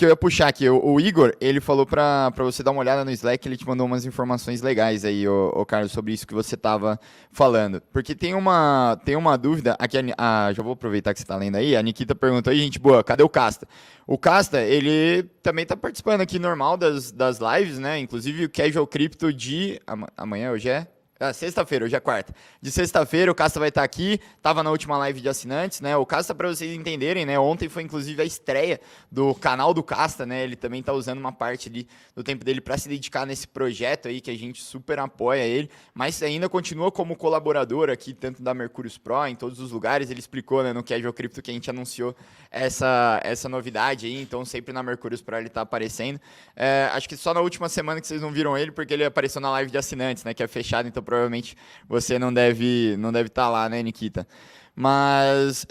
ia puxar aqui, o Igor, ele falou pra você dar uma olhada no Slack, ele te mandou umas informações legais aí, ô Carlos, sobre isso que você tava falando. Porque tem uma dúvida, aqui já vou aproveitar que você tá lendo aí, a Nikita perguntou aí, gente boa, cadê o Casta? O Casta, ele também tá participando aqui normal das lives, né, inclusive o Casual Crypto de... Amanhã, hoje é? Sexta-feira, hoje é quarta. De sexta-feira o Casta vai estar aqui, estava na última live de assinantes, né? O Casta, para vocês entenderem, né? Ontem foi inclusive a estreia do canal do Casta, né? Ele também está usando uma parte ali do tempo dele para se dedicar nesse projeto aí, que a gente super apoia ele, mas ainda continua como colaborador aqui, tanto da Mercúrios Pro, em todos os lugares. Ele explicou, né, no Casual Crypto que a gente anunciou essa novidade aí, então sempre na Mercúrios Pro ele está aparecendo. Acho que só na última semana que vocês não viram ele, porque ele apareceu na live de assinantes, né? Que é fechado, então provavelmente você não deve estar lá, né, Nikita? Mas,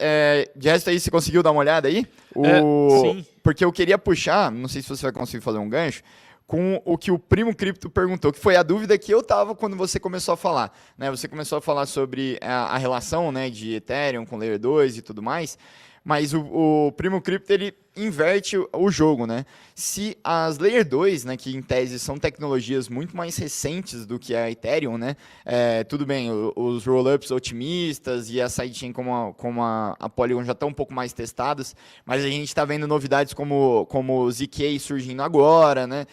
de resto aí, você conseguiu dar uma olhada aí? Sim. Porque eu queria puxar, não sei se você vai conseguir fazer um gancho, com o que o Primo Cripto perguntou, que foi a dúvida que eu tava quando você começou a falar, né? Você começou a falar sobre a relação, né, de Ethereum com Layer 2 e tudo mais, mas o Primo Cripto, ele inverte o jogo, né? Se as Layer 2, né, que em tese são tecnologias muito mais recentes do que a Ethereum, né? Tudo bem, os rollups otimistas e a sidechain como a Polygon já estão um pouco mais testadas, mas a gente está vendo novidades como o ZK surgindo agora, né?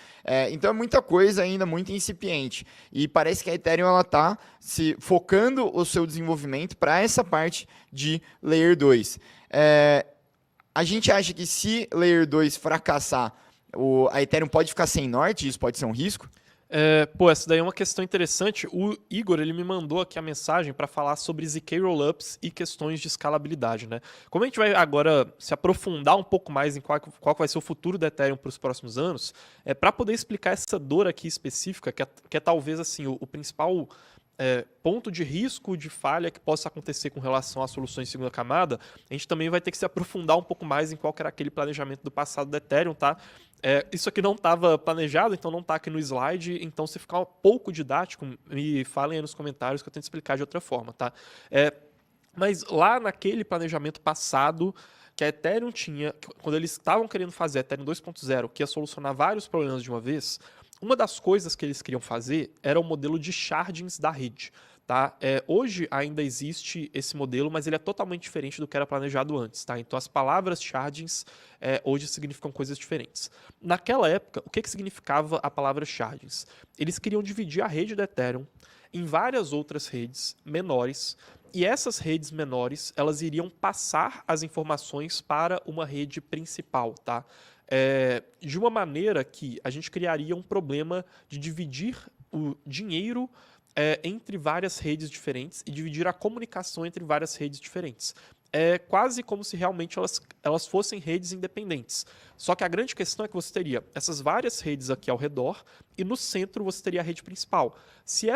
Então é muita coisa ainda muito incipiente. E parece que a Ethereum ela está se focando o seu desenvolvimento para essa parte de Layer 2. A gente acha que se Layer 2 fracassar, a Ethereum pode ficar sem norte, isso pode ser um risco? Essa daí é uma questão interessante. O Igor, ele me mandou aqui a mensagem para falar sobre ZK Rollups e questões de escalabilidade, né? Como a gente vai agora se aprofundar um pouco mais em qual vai ser o futuro da Ethereum para os próximos anos, para poder explicar essa dor aqui específica, que é talvez assim o principal ponto de risco de falha que possa acontecer com relação às soluções de segunda camada, a gente também vai ter que se aprofundar um pouco mais em qual que era aquele planejamento do passado da Ethereum, tá? Isso aqui não estava planejado, então não está aqui no slide, então se ficar um pouco didático, me falem aí nos comentários que eu tento explicar de outra forma, tá? Mas lá naquele planejamento passado que a Ethereum tinha, quando eles estavam querendo fazer a Ethereum 2.0, que ia solucionar vários problemas de uma vez, uma das coisas que eles queriam fazer era o modelo de shardings da rede. Tá? Hoje ainda existe esse modelo, mas ele é totalmente diferente do que era planejado antes. Tá? Então as palavras shardings hoje significam coisas diferentes. Naquela época, o que significava a palavra shardings? Eles queriam dividir a rede da Ethereum em várias outras redes menores, e essas redes menores elas iriam passar as informações para uma rede principal. Tá? De uma maneira que a gente criaria um problema de dividir o dinheiro entre várias redes diferentes e dividir a comunicação entre várias redes diferentes. É quase como se realmente elas fossem redes independentes. Só que a grande questão é que você teria essas várias redes aqui ao redor e no centro você teria a rede principal. Se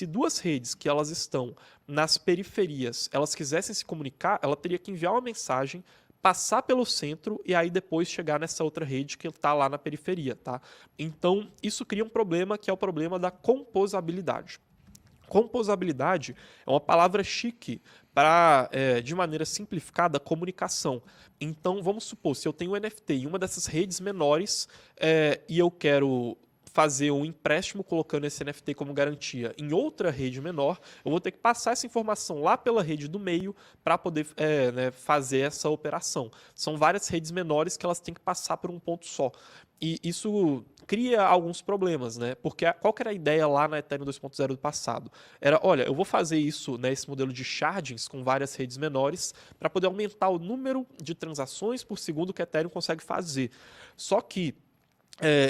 duas redes que elas estão nas periferias, elas quisessem se comunicar, ela teria que enviar uma mensagem, passar pelo centro e aí depois chegar nessa outra rede que está lá na periferia, tá? Então, isso cria um problema que é o problema da composabilidade. Composabilidade é uma palavra chique para, de maneira simplificada, comunicação. Então, vamos supor, se eu tenho um NFT em uma dessas redes menores e eu quero fazer um empréstimo colocando esse NFT como garantia em outra rede menor, eu vou ter que passar essa informação lá pela rede do meio para poder fazer essa operação. São várias redes menores que elas têm que passar por um ponto só. E isso cria alguns problemas, né? Porque qual que era a ideia lá na Ethereum 2.0 do passado? Era, olha, eu vou fazer isso, né, esse modelo de shardings com várias redes menores para poder aumentar o número de transações por segundo que a Ethereum consegue fazer. Só que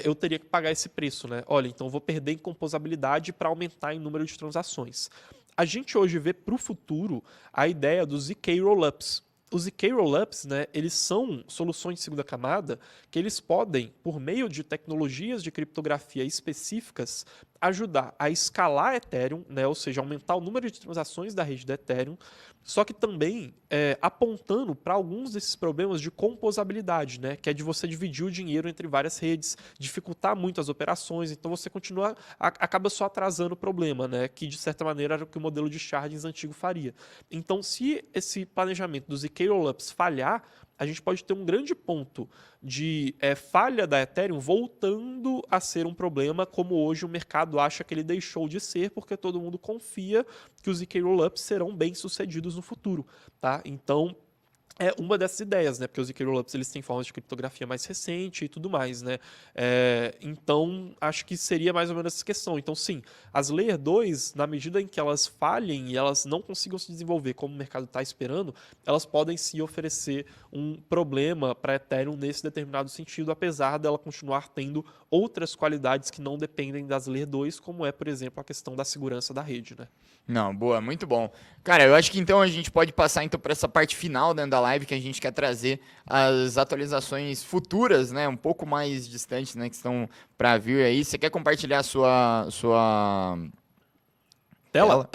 eu teria que pagar esse preço, né? Olha, então eu vou perder em composabilidade para aumentar em número de transações. A gente hoje vê para o futuro a ideia dos ZK Rollups. Os ZK Rollups, né, eles são soluções de segunda camada que eles podem, por meio de tecnologias de criptografia específicas, ajudar a escalar a Ethereum, né, ou seja, aumentar o número de transações da rede da Ethereum, só que também apontando para alguns desses problemas de composabilidade, né, que é de você dividir o dinheiro entre várias redes, dificultar muito as operações, então você acaba só atrasando o problema, né, que de certa maneira era o que o modelo de shardings antigo faria. Então, se esse planejamento dos ZK Rollups falhar, a gente pode ter um grande ponto de falha da Ethereum voltando a ser um problema, como hoje o mercado acha que ele deixou de ser, porque todo mundo confia que os ZK Rollups serão bem-sucedidos no futuro. Tá? Então, é uma dessas ideias, né? Porque os ZK Rollups eles têm formas de criptografia mais recente e tudo mais, né? Então, acho que seria mais ou menos essa questão. Então, sim, as Layer 2, na medida em que elas falhem e elas não consigam se desenvolver como o mercado está esperando, elas podem sim oferecer um problema para a Ethereum nesse determinado sentido, apesar dela continuar tendo outras qualidades que não dependem das Layer 2, como é, por exemplo, a questão da segurança da rede, né? Não, boa, muito bom. Cara, eu acho que então a gente pode passar então para essa parte final, né, da live, que a gente quer trazer as atualizações futuras, né, um pouco mais distantes, né, que estão para vir aí. Você quer compartilhar a sua tela?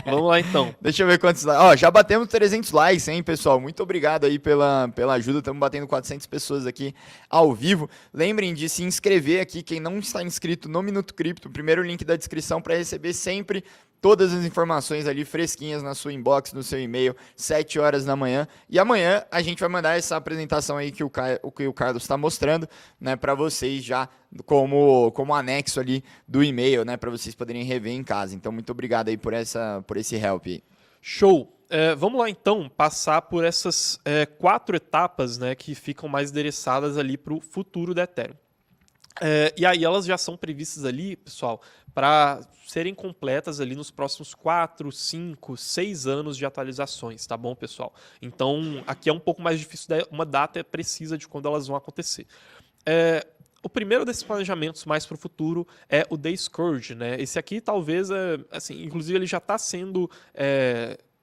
Vamos lá então. Deixa eu ver quantos likes. Ó, já batemos 300 likes, hein, pessoal? Muito obrigado aí pela ajuda. Estamos batendo 400 pessoas aqui ao vivo. Lembrem de se inscrever aqui, quem não está inscrito no Minuto Cripto, primeiro link da descrição para receber sempre todas as informações ali fresquinhas na sua inbox, no seu e-mail, 7 horas da manhã. E amanhã a gente vai mandar essa apresentação aí que o Carlos está mostrando, né, para vocês já como anexo ali do e-mail, né, para vocês poderem rever em casa. Então, muito obrigado aí por esse help aí. Show! Vamos lá então passar por essas 4 etapas, né, que ficam mais endereçadas ali para o futuro da Ethereum. E aí elas já são previstas ali, pessoal, para serem completas ali nos próximos 4, 5, 6 anos de atualizações, tá bom, pessoal? Então, aqui é um pouco mais difícil, uma data precisa de quando elas vão acontecer. O primeiro desses planejamentos mais para o futuro é o Day Scourge, né? Esse aqui talvez, assim, inclusive ele já está sendo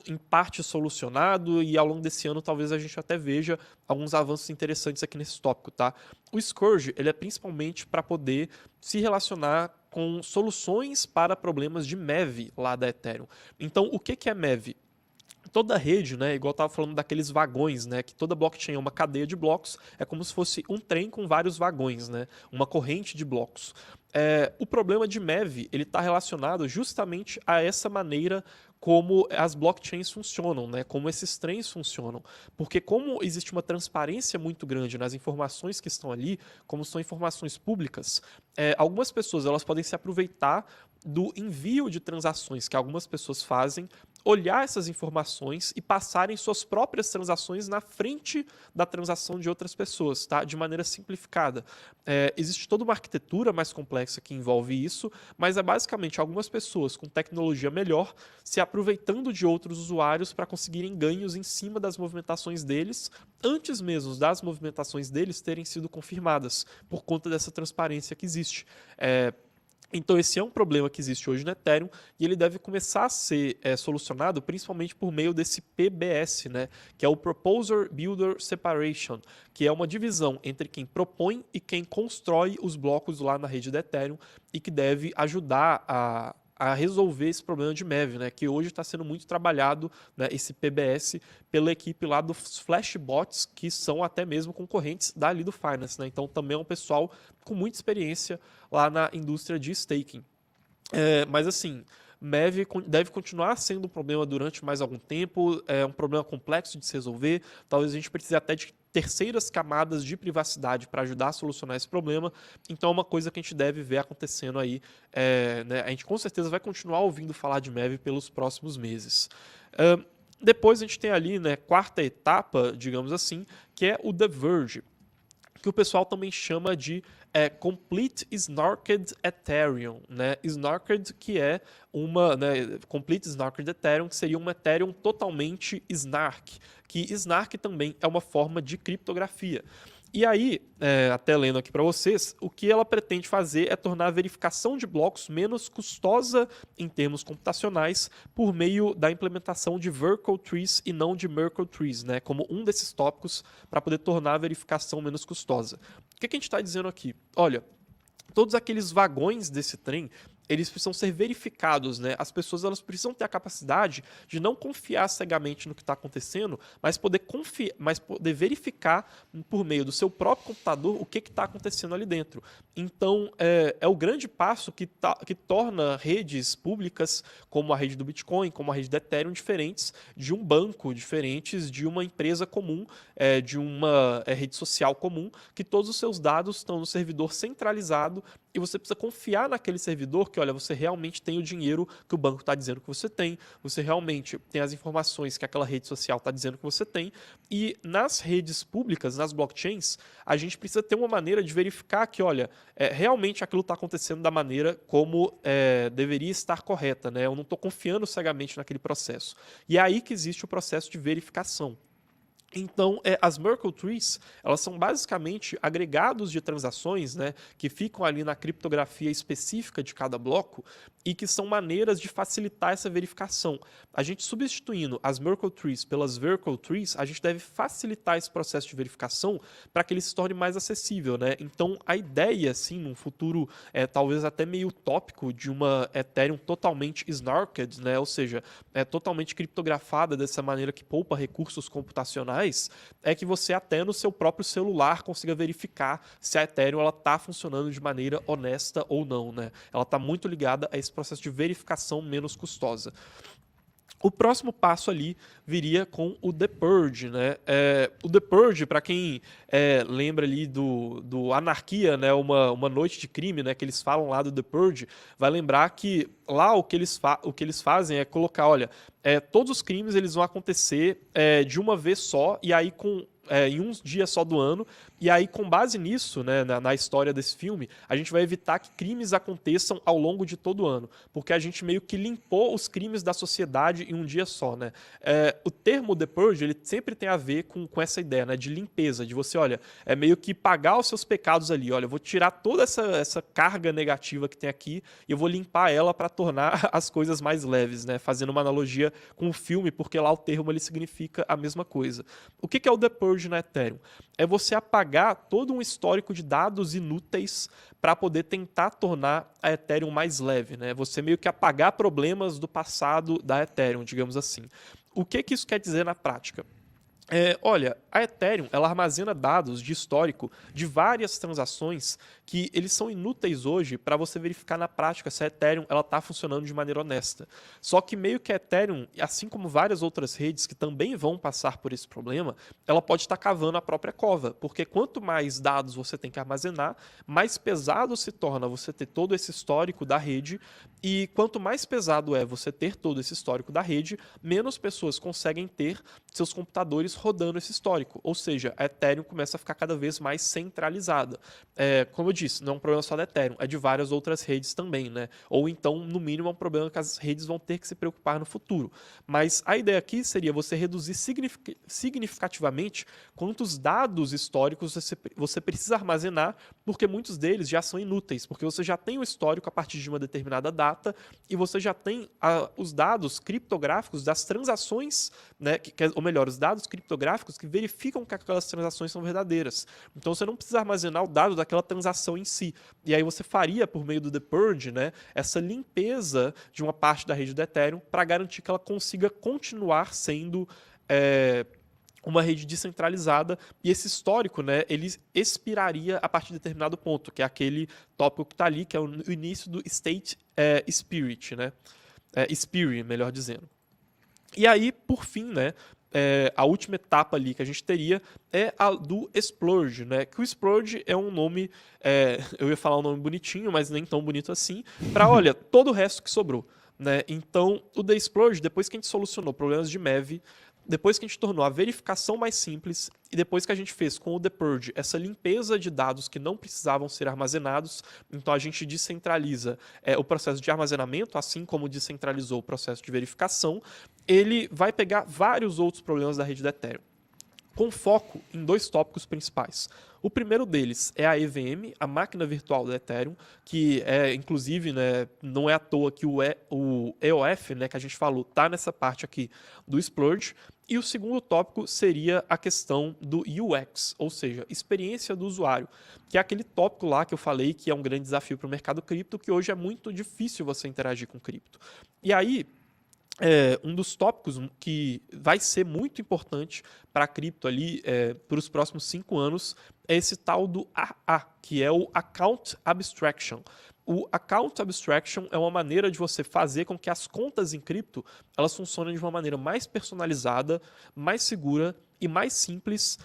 em parte solucionado e ao longo desse ano talvez a gente até veja alguns avanços interessantes aqui nesse tópico, tá? O Scourge, ele é principalmente para poder se relacionar com soluções para problemas de MEV lá da Ethereum. Então, o que é MEV? Toda rede, né, igual eu estava falando daqueles vagões, né, que toda blockchain é uma cadeia de blocos, é como se fosse um trem com vários vagões, né, uma corrente de blocos. O problema de MEV ele está relacionado justamente a essa maneira como as blockchains funcionam, né, como esses trens funcionam. Porque como existe uma transparência muito grande nas informações que estão ali, como são informações públicas, algumas pessoas elas podem se aproveitar do envio de transações que algumas pessoas fazem, olhar essas informações e passarem suas próprias transações na frente da transação de outras pessoas, tá? De maneira simplificada. Existe toda uma arquitetura mais complexa que envolve isso, mas é basicamente algumas pessoas com tecnologia melhor se aproveitando de outros usuários para conseguirem ganhos em cima das movimentações deles, antes mesmo das movimentações deles terem sido confirmadas, por conta dessa transparência que existe. Então esse é um problema que existe hoje no Ethereum e ele deve começar a ser solucionado principalmente por meio desse PBS, né, que é o Proposer Builder Separation, que é uma divisão entre quem propõe e quem constrói os blocos lá na rede da Ethereum e que deve ajudar a resolver esse problema de MEV, né, que hoje está sendo muito trabalhado, né, esse PBS, pela equipe lá dos Flashbots, que são até mesmo concorrentes da Lido Finance, né, então também é um pessoal com muita experiência lá na indústria de staking. Mas assim, MEV deve continuar sendo um problema durante mais algum tempo, é um problema complexo de se resolver, talvez a gente precise até de terceiras camadas de privacidade para ajudar a solucionar esse problema, então é uma coisa que a gente deve ver acontecendo aí, né? A gente com certeza vai continuar ouvindo falar de MEV pelos próximos meses. Depois a gente tem ali, né, quarta etapa, digamos assim, que é o The Verge, que o pessoal também chama de Complete Snarked Ethereum, né? Snarked que é uma, né, Complete Snarked Ethereum, que seria uma Ethereum totalmente Snark, que Snark também é uma forma de criptografia. E aí, até lendo aqui para vocês, o que ela pretende fazer é tornar a verificação de blocos menos custosa em termos computacionais por meio da implementação de Verkle Trees e não de Merkle Trees, né, como um desses tópicos para poder tornar a verificação menos custosa. O que a gente está dizendo aqui? Olha, todos aqueles vagões desse trem, eles precisam ser verificados, né? As pessoas elas precisam ter a capacidade de não confiar cegamente no que está acontecendo, mas poder verificar por meio do seu próprio computador o que está acontecendo ali dentro. Então, é o grande passo que torna redes públicas, como a rede do Bitcoin, como a rede do Ethereum, diferentes de um banco, diferentes de uma empresa comum, de uma rede social comum, que todos os seus dados estão no servidor centralizado e você precisa confiar naquele servidor que, olha, você realmente tem o dinheiro que o banco está dizendo que você realmente tem as informações que aquela rede social está dizendo que você tem, e nas redes públicas, nas blockchains, a gente precisa ter uma maneira de verificar que, olha, realmente aquilo está acontecendo da maneira como deveria estar correta, né? Eu não estou confiando cegamente naquele processo. E é aí que existe o processo de verificação. Então, as Merkle Trees, elas são basicamente agregados de transações, né, que ficam ali na criptografia específica de cada bloco e que são maneiras de facilitar essa verificação. A gente substituindo as Merkle Trees pelas Verkle Trees, a gente deve facilitar esse processo de verificação para que ele se torne mais acessível, né? Então, a ideia, assim, num futuro talvez até meio utópico de uma Ethereum totalmente snarked, né, ou seja, totalmente criptografada dessa maneira que poupa recursos computacionais, é que você até no seu próprio celular consiga verificar se a Ethereum está funcionando de maneira honesta ou não, né? Ela está muito ligada a esse esse processo de verificação menos custosa. O próximo passo ali viria com o The Purge, né? O The Purge, para quem lembra ali do Anarquia, né? Uma noite de crime, né? Que eles falam lá do The Purge, vai lembrar que lá o que eles fazem é colocar, olha, todos os crimes eles vão acontecer de uma vez só e aí em um dia só do ano, e aí com base nisso, né, na história desse filme, a gente vai evitar que crimes aconteçam ao longo de todo o ano, porque a gente meio que limpou os crimes da sociedade em um dia só, né? O termo The Purge, ele sempre tem a ver com essa ideia, né, de limpeza, de você, olha, meio que pagar os seus pecados ali, olha, eu vou tirar toda essa carga negativa que tem aqui e eu vou limpar ela para tornar as coisas mais leves, né, fazendo uma analogia com o filme, porque lá o termo ele significa a mesma coisa. O que é o The Purge na Ethereum? É você apagar todo um histórico de dados inúteis para poder tentar tornar a Ethereum mais leve, né? Você meio que apagar problemas do passado da Ethereum, digamos assim. O que isso quer dizer na prática? Olha, a Ethereum ela armazena dados de histórico de várias transações que eles são inúteis hoje para você verificar na prática se a Ethereum está funcionando de maneira honesta. Só que meio que a Ethereum, assim como várias outras redes que também vão passar por esse problema, ela pode estar cavando a própria cova, porque quanto mais dados você tem que armazenar, mais pesado se torna você ter todo esse histórico da rede, e quanto mais pesado é você ter todo esse histórico da rede, menos pessoas conseguem ter seus computadores rodando esse histórico. Ou seja, a Ethereum começa a ficar cada vez mais centralizada. Como eu disse, não é um problema só da Ethereum, é de várias outras redes também, né? Ou então, no mínimo, é um problema que as redes vão ter que se preocupar no futuro. Mas a ideia aqui seria você reduzir significativamente quantos dados históricos você precisa armazenar, porque muitos deles já são inúteis, porque você já tem o histórico a partir de uma determinada data e você já tem os dados criptográficos das transações, né, ou melhor, os dados criptográficos que verificam que aquelas transações são verdadeiras. Então você não precisa armazenar o dado daquela transação em si. E aí você faria, por meio do The Purge, né, essa limpeza de uma parte da rede do Ethereum para garantir que ela consiga continuar sendo uma rede descentralizada, e esse histórico, né, ele expiraria a partir de determinado ponto, que é aquele tópico que está ali, que é o início do State Spirit, né? Spirit, melhor dizendo. E aí, por fim, né, a última etapa ali que a gente teria é a do Splurge, né? Que o Splurge é um nome, eu ia falar um nome bonitinho, mas nem tão bonito assim, para, olha, todo o resto que sobrou, né? Então, o The Splurge, depois que a gente solucionou problemas de MEV, depois que a gente tornou a verificação mais simples e depois que a gente fez com o The Purge essa limpeza de dados que não precisavam ser armazenados, então a gente descentraliza o processo de armazenamento, assim como descentralizou o processo de verificação, ele vai pegar vários outros problemas da rede da Ethereum, com foco em dois tópicos principais. O primeiro deles é a EVM, a máquina virtual da Ethereum, que inclusive, né, não é à toa que o EOF, né, que a gente falou, está nessa parte aqui do Splurge. E o segundo tópico seria a questão do UX, ou seja, experiência do usuário, que é aquele tópico lá que eu falei que é um grande desafio para o mercado cripto, que hoje é muito difícil você interagir com cripto. E aí, um dos tópicos que vai ser muito importante para a cripto ali para os próximos 5 anos é esse tal do AA, que é o Account Abstraction. O Account Abstraction é uma maneira de você fazer com que as contas em cripto elas funcionem de uma maneira mais personalizada, mais segura e mais simples,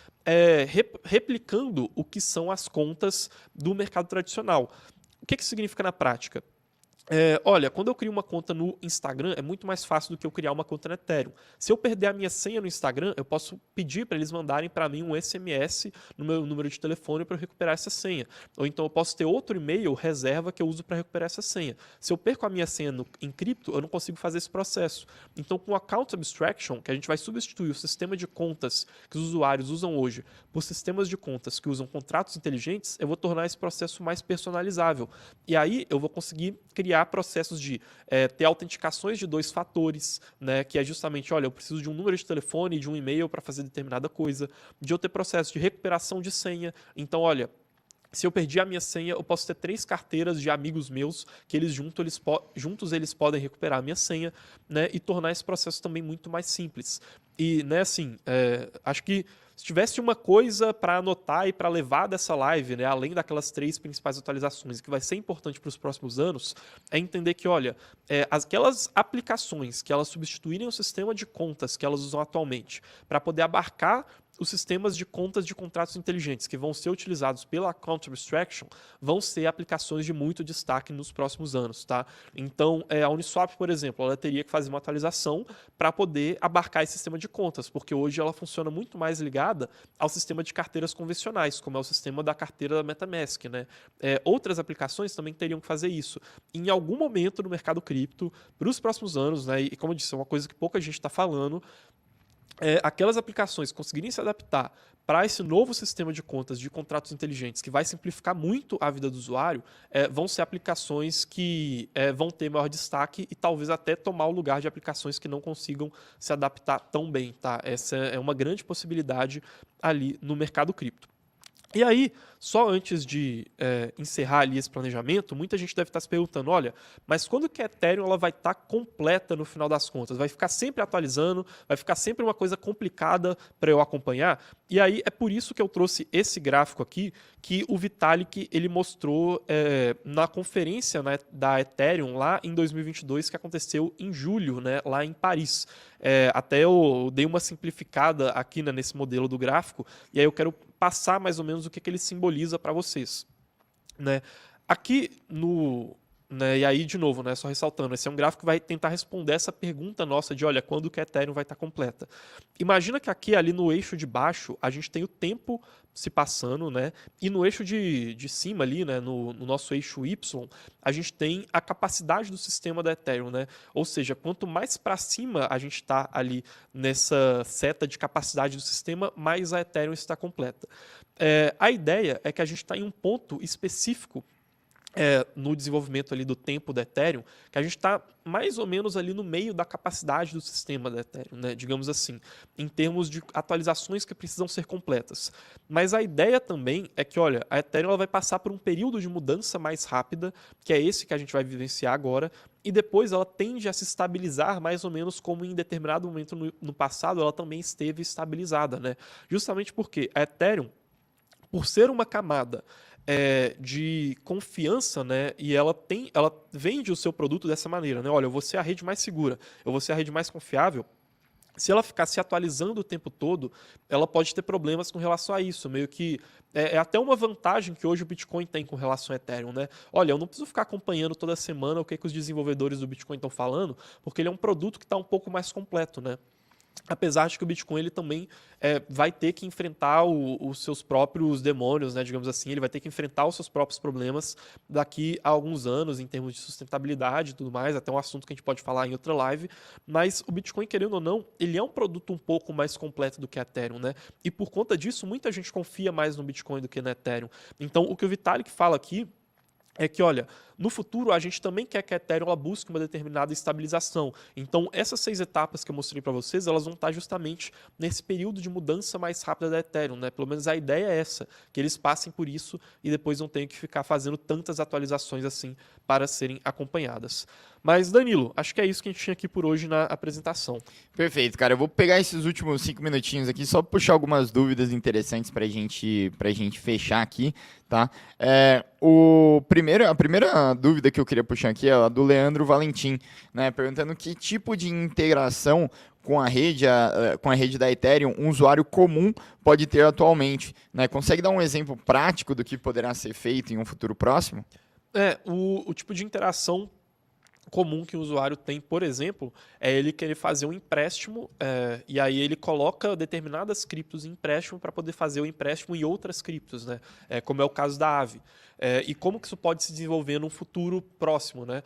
replicando o que são as contas do mercado tradicional. O que significa na prática? Olha, quando eu crio uma conta no Instagram, é muito mais fácil do que eu criar uma conta na Ethereum. Se eu perder a minha senha no Instagram, eu posso pedir para eles mandarem para mim um SMS no meu número de telefone para eu recuperar essa senha. Ou então eu posso ter outro e-mail reserva que eu uso para recuperar essa senha. Se eu perco a minha senha em cripto, eu não consigo fazer esse processo. Então, com o Account Abstraction, que a gente vai substituir o sistema de contas que os usuários usam hoje por sistemas de contas que usam contratos inteligentes, eu vou tornar esse processo mais personalizável. E aí eu vou conseguir criar processos de ter autenticações de 2 fatores, né, que é justamente, olha, eu preciso de um número de telefone e de um e-mail para fazer determinada coisa, de eu ter processo de recuperação de senha. Então, olha, Se eu perdi a minha senha, eu posso ter 3 carteiras de amigos meus que juntos eles podem recuperar a minha senha, né, e tornar esse processo também muito mais simples. E, né, assim, acho que se tivesse uma coisa para anotar e para levar dessa live, né, além daquelas 3 principais atualizações, que vai ser importante para os próximos anos, é entender que, olha, aquelas aplicações que elas substituírem o sistema de contas que elas usam atualmente para poder abarcar os sistemas de contas de contratos inteligentes que vão ser utilizados pela Account Abstraction vão ser aplicações de muito destaque nos próximos anos, tá? Então, a Uniswap, por exemplo, ela teria que fazer uma atualização para poder abarcar esse sistema de contas, porque hoje ela funciona muito mais ligada ao sistema de carteiras convencionais, como é o sistema da carteira da MetaMask, né? Outras aplicações também teriam que fazer isso. Em algum momento no mercado cripto, para os próximos anos, né? E como eu disse, é uma coisa que pouca gente está falando, aquelas aplicações conseguirem se adaptar para esse novo sistema de contas de contratos inteligentes, que vai simplificar muito a vida do usuário, vão ser aplicações que vão ter maior destaque e talvez até tomar o lugar de aplicações que não consigam se adaptar tão bem. Tá? Essa é uma grande possibilidade ali no mercado cripto. E aí, só antes de encerrar ali esse planejamento, muita gente deve estar se perguntando, olha, mas quando que a Ethereum ela vai estar completa no final das contas? Vai ficar sempre atualizando? Vai ficar sempre uma coisa complicada para eu acompanhar? E aí é por isso que eu trouxe esse gráfico aqui, que o Vitalik ele mostrou na conferência, né, da Ethereum lá em 2022, que aconteceu em julho, né, lá em Paris. Até eu dei uma simplificada aqui, né, nesse modelo do gráfico, e aí eu quero passar mais ou menos o que ele simboliza para vocês, né? Aqui no, né, e aí de novo, né, só ressaltando, esse é um gráfico que vai tentar responder essa pergunta nossa de, olha, quando que a Ethereum vai estar completa? Imagina que aqui ali no eixo de baixo a gente tem o tempo se passando, né? E no eixo de cima ali, né, no nosso eixo Y, a gente tem a capacidade do sistema da Ethereum, né? Ou seja, quanto mais para cima a gente está ali nessa seta de capacidade do sistema, mais a Ethereum está completa. A ideia é que a gente está em um ponto específico no desenvolvimento ali do tempo da Ethereum, que a gente está mais ou menos ali no meio da capacidade do sistema da Ethereum, né? Digamos assim, em termos de atualizações que precisam ser completas. Mas a ideia também é que, olha, a Ethereum ela vai passar por um período de mudança mais rápida, que é esse que a gente vai vivenciar agora, e depois ela tende a se estabilizar mais ou menos como em determinado momento no passado ela também esteve estabilizada, né? Justamente porque a Ethereum, por ser uma camada de confiança, né? E ela vende o seu produto dessa maneira, né? Olha, eu vou ser a rede mais segura, eu vou ser a rede mais confiável. Se ela ficar se atualizando o tempo todo, ela pode ter problemas com relação a isso. Meio que é até uma vantagem que hoje o Bitcoin tem com relação ao Ethereum, né? Olha, eu não preciso ficar acompanhando toda semana o que os desenvolvedores do Bitcoin estão falando, porque ele é um produto que está um pouco mais completo, né? Apesar de que o Bitcoin ele também vai ter que enfrentar os seus próprios demônios, né, digamos assim, ele vai ter que enfrentar os seus próprios problemas daqui a alguns anos em termos de sustentabilidade e tudo mais, até um assunto que a gente pode falar em outra live, mas o Bitcoin, querendo ou não, ele é um produto um pouco mais completo do que a Ethereum, né? E por conta disso, muita gente confia mais no Bitcoin do que na Ethereum. Então, o que o Vitalik fala aqui é que, olha, no futuro a gente também quer que a Ethereum ela busque uma determinada estabilização. Então, essas 6 etapas que eu mostrei para vocês, elas vão estar justamente nesse período de mudança mais rápida da Ethereum, né? Pelo menos a ideia é essa, que eles passem por isso e depois não tenham que ficar fazendo tantas atualizações assim para serem acompanhadas. Mas, Danilo, acho que é isso que a gente tinha aqui por hoje na apresentação. Perfeito, cara. Eu vou pegar esses últimos 5 minutinhos aqui só para puxar algumas dúvidas interessantes para a gente fechar aqui, tá? A primeira dúvida que eu queria puxar aqui é a do Leandro Valentim, né? Perguntando que tipo de integração com a rede da Ethereum um usuário comum pode ter atualmente, né? Consegue dar um exemplo prático do que poderá ser feito em um futuro próximo? O tipo de interação comum que o usuário tem, por exemplo, é ele querer fazer um empréstimo e aí ele coloca determinadas criptos em empréstimo para poder fazer o empréstimo em outras criptos, né? Como é o caso da Aave. E como que isso pode se desenvolver num futuro próximo, né?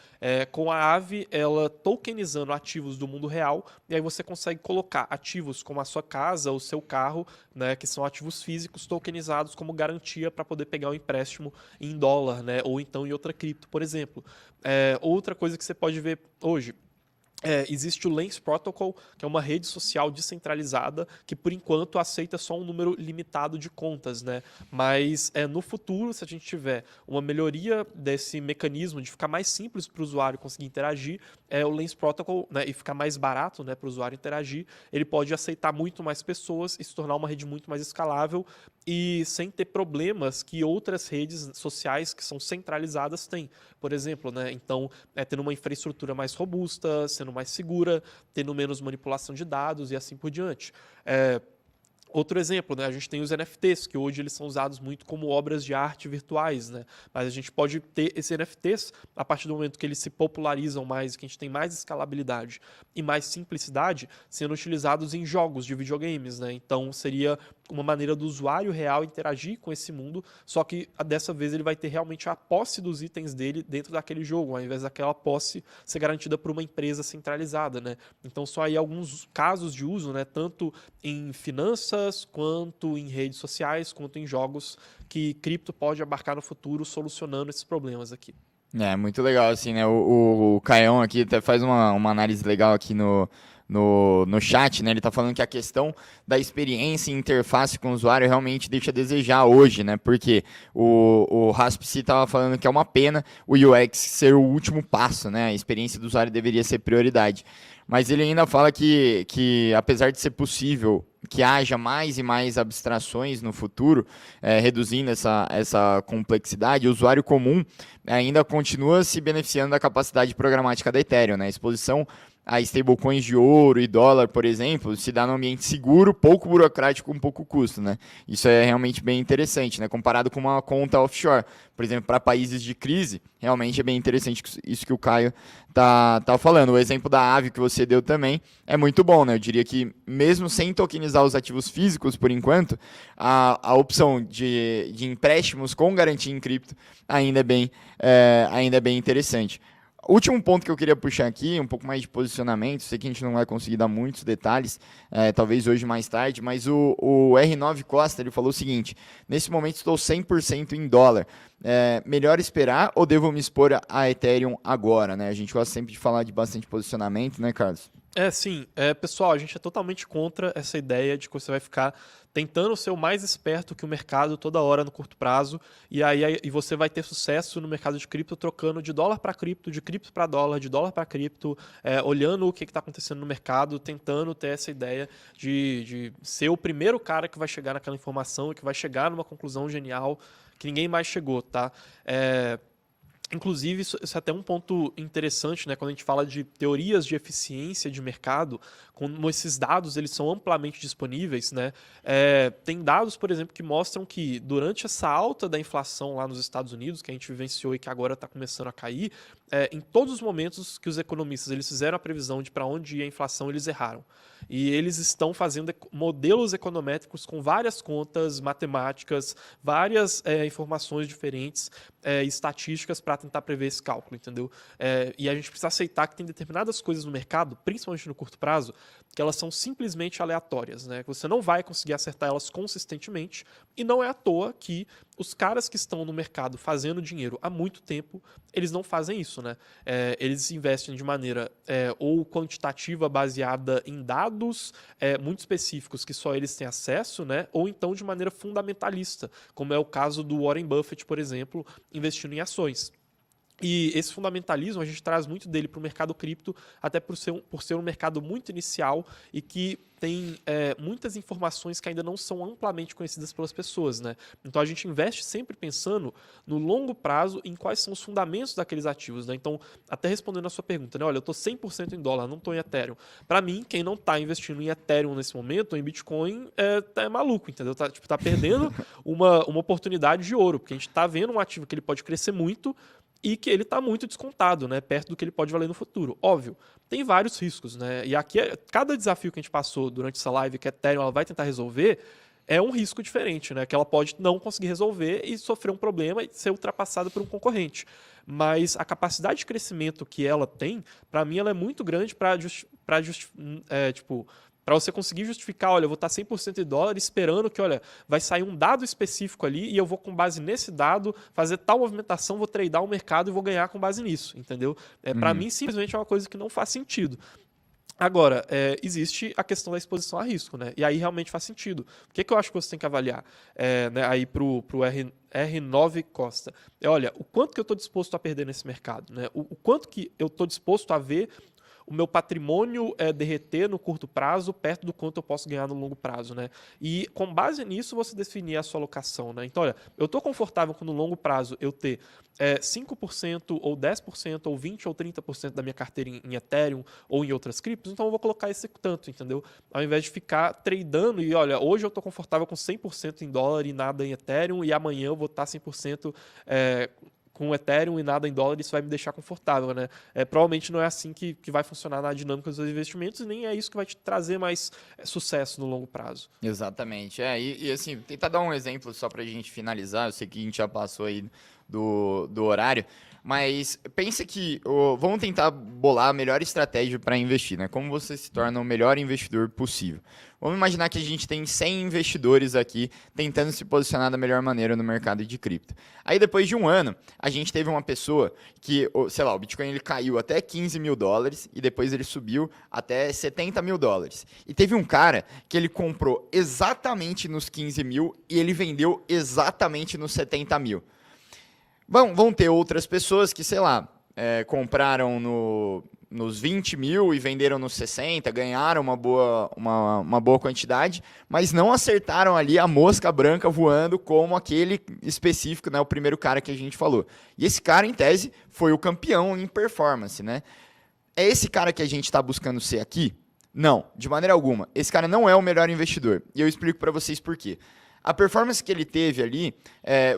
Com a Aave, ela tokenizando ativos do mundo real, e aí você consegue colocar ativos como a sua casa, o seu carro, né, que são ativos físicos tokenizados como garantia para poder pegar o empréstimo em dólar, né, ou então em outra cripto, por exemplo. Outra coisa que você pode ver hoje, Existe o Lens Protocol, que é uma rede social descentralizada que, por enquanto, aceita só um número limitado de contas, né? Mas no futuro, se a gente tiver uma melhoria desse mecanismo de ficar mais simples para o usuário conseguir interagir, o Lens Protocol, né, e ficar mais barato, né, para o usuário interagir, ele pode aceitar muito mais pessoas e se tornar uma rede muito mais escalável e sem ter problemas que outras redes sociais que são centralizadas têm. Por exemplo, né? Então, tendo uma infraestrutura mais robusta, sendo mais segura, tendo menos manipulação de dados e assim por diante. Outro exemplo, né? A gente tem os NFTs, que hoje eles são usados muito como obras de arte virtuais, né? Mas a gente pode ter esses NFTs a partir do momento que eles se popularizam mais, que a gente tem mais escalabilidade e mais simplicidade, sendo utilizados em jogos de videogames, né? Então seria uma maneira do usuário real interagir com esse mundo, só que dessa vez ele vai ter realmente a posse dos itens dele dentro daquele jogo, ao invés daquela posse ser garantida por uma empresa centralizada, né? Então só aí alguns casos de uso, né? Tanto em finanças, quanto em redes sociais, quanto em jogos que cripto pode abarcar no futuro, solucionando esses problemas aqui. Muito legal, assim, né? O Caião aqui até faz uma análise legal aqui no chat, né? Ele tá falando que a questão da experiência e interface com o usuário realmente deixa a desejar hoje, né? Porque o Raspsi tava falando que é uma pena o UX ser o último passo, né? A experiência do usuário deveria ser prioridade. Mas ele ainda fala que apesar de ser possível que haja mais e mais abstrações no futuro, reduzindo essa complexidade, o usuário comum ainda continua se beneficiando da capacidade programática da Ethereum, né? A exposição a stablecoins de ouro e dólar, por exemplo, se dá num ambiente seguro, pouco burocrático, com pouco custo, né? Isso é realmente bem interessante, né? Comparado com uma conta offshore, por exemplo, para países de crise, realmente é bem interessante isso que o Caio tá falando. O exemplo da Aave que você deu também é muito bom, né? Eu diria que mesmo sem tokenizar os ativos físicos por enquanto, a opção de empréstimos com garantia em cripto ainda é bem interessante. Último ponto que eu queria puxar aqui, um pouco mais de posicionamento, sei que a gente não vai conseguir dar muitos detalhes, talvez hoje mais tarde, mas o R9 Costa ele falou o seguinte: nesse momento estou 100% em dólar, melhor esperar ou devo me expor a Ethereum agora? Né? A gente gosta sempre de falar de bastante posicionamento, né, Carlos? Sim. Pessoal, a gente é totalmente contra essa ideia de que você vai ficar tentando ser o mais esperto que o mercado toda hora no curto prazo, e você vai ter sucesso no mercado de cripto trocando de dólar para cripto, de cripto para dólar, de dólar para cripto, olhando o que está acontecendo no mercado, tentando ter essa ideia de ser o primeiro cara que vai chegar naquela informação e que vai chegar numa conclusão genial que ninguém mais chegou, tá? Inclusive, isso é até um ponto interessante, né? Quando a gente fala de teorias de eficiência de mercado, como esses dados eles são amplamente disponíveis, né? Tem dados, por exemplo, que mostram que durante essa alta da inflação lá nos Estados Unidos, que a gente vivenciou e que agora está começando a cair, em todos os momentos que os economistas eles fizeram a previsão de para onde ia a inflação, eles erraram. E eles estão fazendo modelos econométricos com várias contas matemáticas, várias informações diferentes, estatísticas para tentar prever esse cálculo, entendeu? E a gente precisa aceitar que tem determinadas coisas no mercado, principalmente no curto prazo, que elas são simplesmente aleatórias, né? Você não vai conseguir acertar elas consistentemente, e não é à toa que os caras que estão no mercado fazendo dinheiro há muito tempo, eles não fazem isso, né? Eles investem de maneira ou quantitativa, baseada em dados muito específicos que só eles têm acesso, né? Ou então de maneira fundamentalista, como é o caso do Warren Buffett, por exemplo, investindo em ações. E esse fundamentalismo, a gente traz muito dele para o mercado cripto, até por ser um mercado muito inicial e que tem muitas informações que ainda não são amplamente conhecidas pelas pessoas, né? Então a gente investe sempre pensando no longo prazo em quais são os fundamentos daqueles ativos, né? Então, até respondendo a sua pergunta, né? Olha, eu estou 100% em dólar, não estou em Ethereum. Para mim, quem não está investindo em Ethereum nesse momento, ou em Bitcoin, é maluco, entendeu? Tá perdendo uma oportunidade de ouro, porque a gente está vendo um ativo que ele pode crescer muito, e que ele está muito descontado, né, perto do que ele pode valer no futuro. Óbvio, tem vários riscos, né? E aqui, cada desafio que a gente passou durante essa live que a Ethereum ela vai tentar resolver é um risco diferente, né? Que ela pode não conseguir resolver e sofrer um problema e ser ultrapassada por um concorrente. Mas a capacidade de crescimento que ela tem, para mim, ela é muito grande para para você conseguir justificar, olha, eu vou estar 100% em dólar esperando que, olha, vai sair um dado específico ali e eu vou com base nesse dado fazer tal movimentação, vou tradear o mercado e vou ganhar com base nisso, entendeu? Para mim, simplesmente é uma coisa que não faz sentido. Agora, existe a questão da exposição a risco, né? E aí realmente faz sentido. O que eu acho que você tem que avaliar né, aí pro R9 Costa? Olha, o quanto que eu estou disposto a perder nesse mercado, né? O quanto que eu estou disposto a ver o meu patrimônio derreter no curto prazo perto do quanto eu posso ganhar no longo prazo, né? E com base nisso você definir a sua alocação, né? Então, olha, eu estou confortável com no longo prazo eu ter 5% ou 10% ou 20% ou 30% da minha carteira em Ethereum ou em outras criptos, então eu vou colocar esse tanto, entendeu? Ao invés de ficar tradando e, olha, hoje eu estou confortável com 100% em dólar e nada em Ethereum e amanhã eu vou estar 100% com Ethereum e nada em dólar, isso vai me deixar confortável, né? Provavelmente não é assim que vai funcionar na dinâmica dos investimentos e nem é isso que vai te trazer mais sucesso no longo prazo. Exatamente. E assim, tentar dar um exemplo só para a gente finalizar, eu sei que a gente já passou aí do horário, mas pense que vamos tentar bolar a melhor estratégia para investir, né? Como você se torna o melhor investidor possível. Vamos imaginar que a gente tem 100 investidores aqui tentando se posicionar da melhor maneira no mercado de cripto. Aí depois de um ano, a gente teve uma pessoa que, sei lá, o Bitcoin ele caiu até 15 mil dólares e depois ele subiu até 70 mil dólares. E teve um cara que ele comprou exatamente nos 15 mil e ele vendeu exatamente nos 70 mil. Vão ter outras pessoas que, sei lá, compraram nos 20 mil e venderam nos 60, ganharam uma boa quantidade, mas não acertaram ali a mosca branca voando como aquele específico, né, o primeiro cara que a gente falou. E esse cara, em tese, foi o campeão em performance, né? É esse cara que a gente está buscando ser aqui? Não, de maneira alguma. Esse cara não é o melhor investidor. E eu explico para vocês por quê. A performance que ele teve ali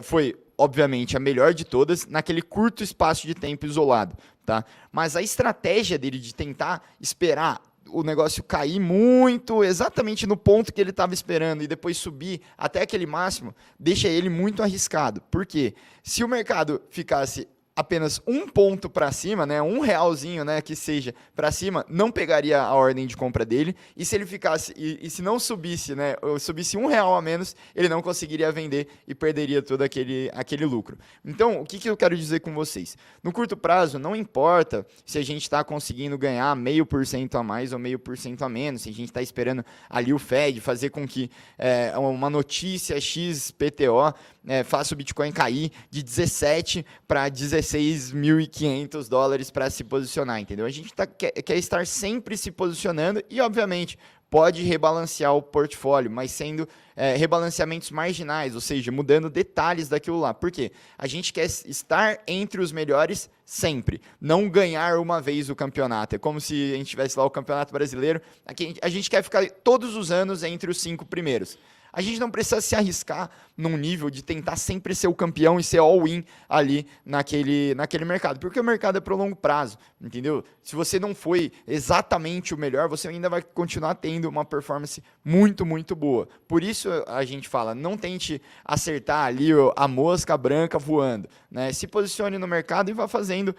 foi, obviamente, a melhor de todas naquele curto espaço de tempo isolado, tá? Mas a estratégia dele de tentar esperar o negócio cair muito, exatamente no ponto que ele estava esperando e depois subir até aquele máximo, deixa ele muito arriscado. Por quê? Se o mercado ficasse apenas um ponto para cima, né, um realzinho, né, que seja para cima, não pegaria a ordem de compra dele, e se ele ficasse e se não subisse, né, ou subisse R$1 a menos, ele não conseguiria vender e perderia todo aquele lucro. Então, o que eu quero dizer com vocês? No curto prazo, não importa se a gente está conseguindo ganhar 0,5% a mais ou 0,5% a menos, se a gente está esperando ali o Fed fazer com que uma notícia XPTO faça o Bitcoin cair de 17 para 16.500 dólares para se posicionar, entendeu? A gente quer estar sempre se posicionando e, obviamente, pode rebalancear o portfólio, mas sendo rebalanceamentos marginais, ou seja, mudando detalhes daquilo lá. Por quê? A gente quer estar entre os melhores sempre, não ganhar uma vez o campeonato. É como se a gente tivesse lá o Campeonato Brasileiro, aqui a gente quer ficar todos os anos entre os 5 primeiros. A gente não precisa se arriscar num nível de tentar sempre ser o campeão e ser all-in ali naquele mercado, porque o mercado é para o longo prazo, entendeu? Se você não foi exatamente o melhor, você ainda vai continuar tendo uma performance muito, muito boa. Por isso a gente fala, não tente acertar ali a mosca branca voando, né? Se posicione no mercado e vá fazendo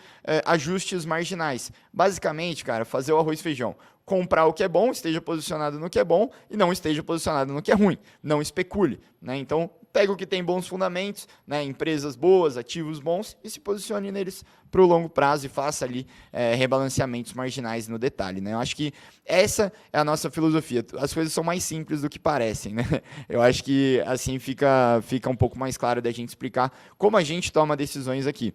ajustes marginais. Basicamente, cara, fazer o arroz e feijão. Comprar o que é bom, esteja posicionado no que é bom e não esteja posicionado no que é ruim. Não especule, né? Então, pega o que tem bons fundamentos, né? Empresas boas, ativos bons e se posicione neles para o longo prazo e faça ali rebalanceamentos marginais no detalhe, né? Eu acho que essa é a nossa filosofia. As coisas são mais simples do que parecem, né? Eu acho que assim fica um pouco mais claro da gente explicar como a gente toma decisões aqui.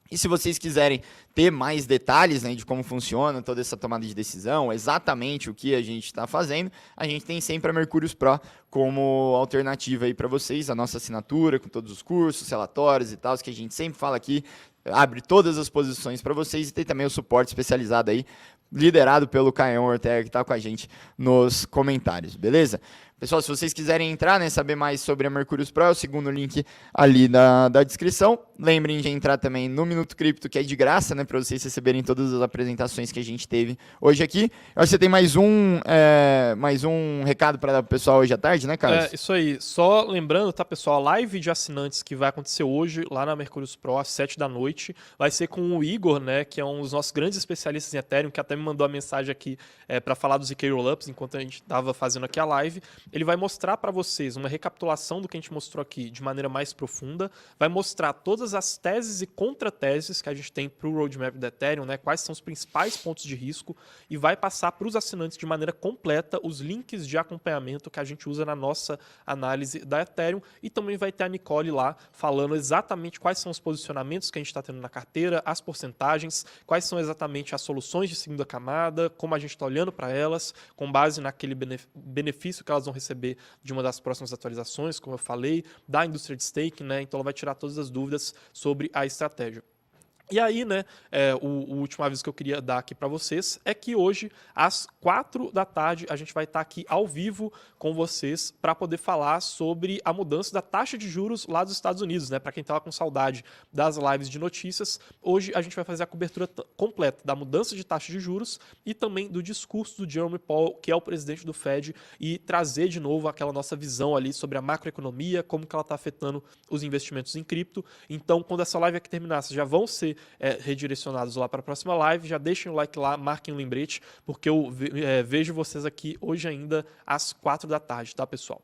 E se vocês quiserem ter mais detalhes, né, de como funciona toda essa tomada de decisão, exatamente o que a gente está fazendo, a gente tem sempre a Mercúrios Pro como alternativa aí para vocês, a nossa assinatura com todos os cursos, relatórios e tal, que a gente sempre fala aqui, abre todas as posições para vocês e tem também o suporte especializado aí, liderado pelo Caião Ortega, que está com a gente nos comentários, beleza? Pessoal, se vocês quiserem entrar, né, saber mais sobre a Mercúrios Pro, é o segundo link ali da descrição. Lembrem de entrar também no Minuto Cripto, que é de graça, né, para vocês receberem todas as apresentações que a gente teve hoje aqui. Eu acho que você tem mais um recado para dar pro pessoal hoje à tarde, né, Carlos? Isso aí. Só lembrando, tá, pessoal, a live de assinantes que vai acontecer hoje lá na Mercúrios Pro às 7 da noite vai ser com o Igor, né, que é um dos nossos grandes especialistas em Ethereum, que até me mandou a mensagem aqui para falar dos ZK Rollups enquanto a gente estava fazendo aqui a live. Ele vai mostrar para vocês uma recapitulação do que a gente mostrou aqui de maneira mais profunda, vai mostrar todas as teses e contrateses que a gente tem para o roadmap da Ethereum, né, quais são os principais pontos de risco, e vai passar para os assinantes de maneira completa os links de acompanhamento que a gente usa na nossa análise da Ethereum, e também vai ter a Nicole lá falando exatamente quais são os posicionamentos que a gente está tendo na carteira, as porcentagens, quais são exatamente as soluções de segunda camada, como a gente está olhando para elas, com base naquele benefício que elas vão receber de uma das próximas atualizações, como eu falei, da indústria de staking, né? Então ela vai tirar todas as dúvidas sobre a estratégia. E aí, né, o último aviso que eu queria dar aqui para vocês é que hoje, às 4 da tarde, a gente vai estar aqui ao vivo com vocês para poder falar sobre a mudança da taxa de juros lá dos Estados Unidos, né? Para quem estava com saudade das lives de notícias, hoje a gente vai fazer a cobertura completa da mudança de taxa de juros e também do discurso do Jerome Powell, que é o presidente do Fed, e trazer de novo aquela nossa visão ali sobre a macroeconomia, como que ela está afetando os investimentos em cripto. Então, quando essa live aqui terminar, vocês já vão ser redirecionados lá para a próxima live. Já deixem o like lá, marquem o lembrete, porque eu vejo vocês aqui hoje ainda às 4 da tarde, tá, pessoal?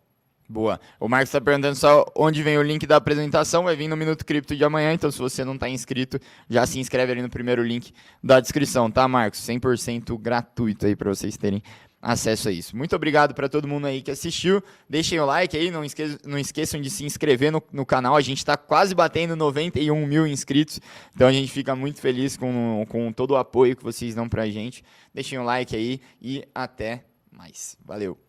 Boa. O Marcos está perguntando só onde vem o link da apresentação. Vai vir no Minuto Cripto de amanhã, então se você não está inscrito, já se inscreve ali no primeiro link da descrição, tá, Marcos? 100% gratuito aí para vocês terem acesso a isso. Muito obrigado para todo mundo aí que assistiu. Deixem o like aí, não esqueçam de se inscrever no canal. A gente está quase batendo 91 mil inscritos, então a gente fica muito feliz com todo o apoio que vocês dão para a gente. Deixem o like aí e até mais. Valeu!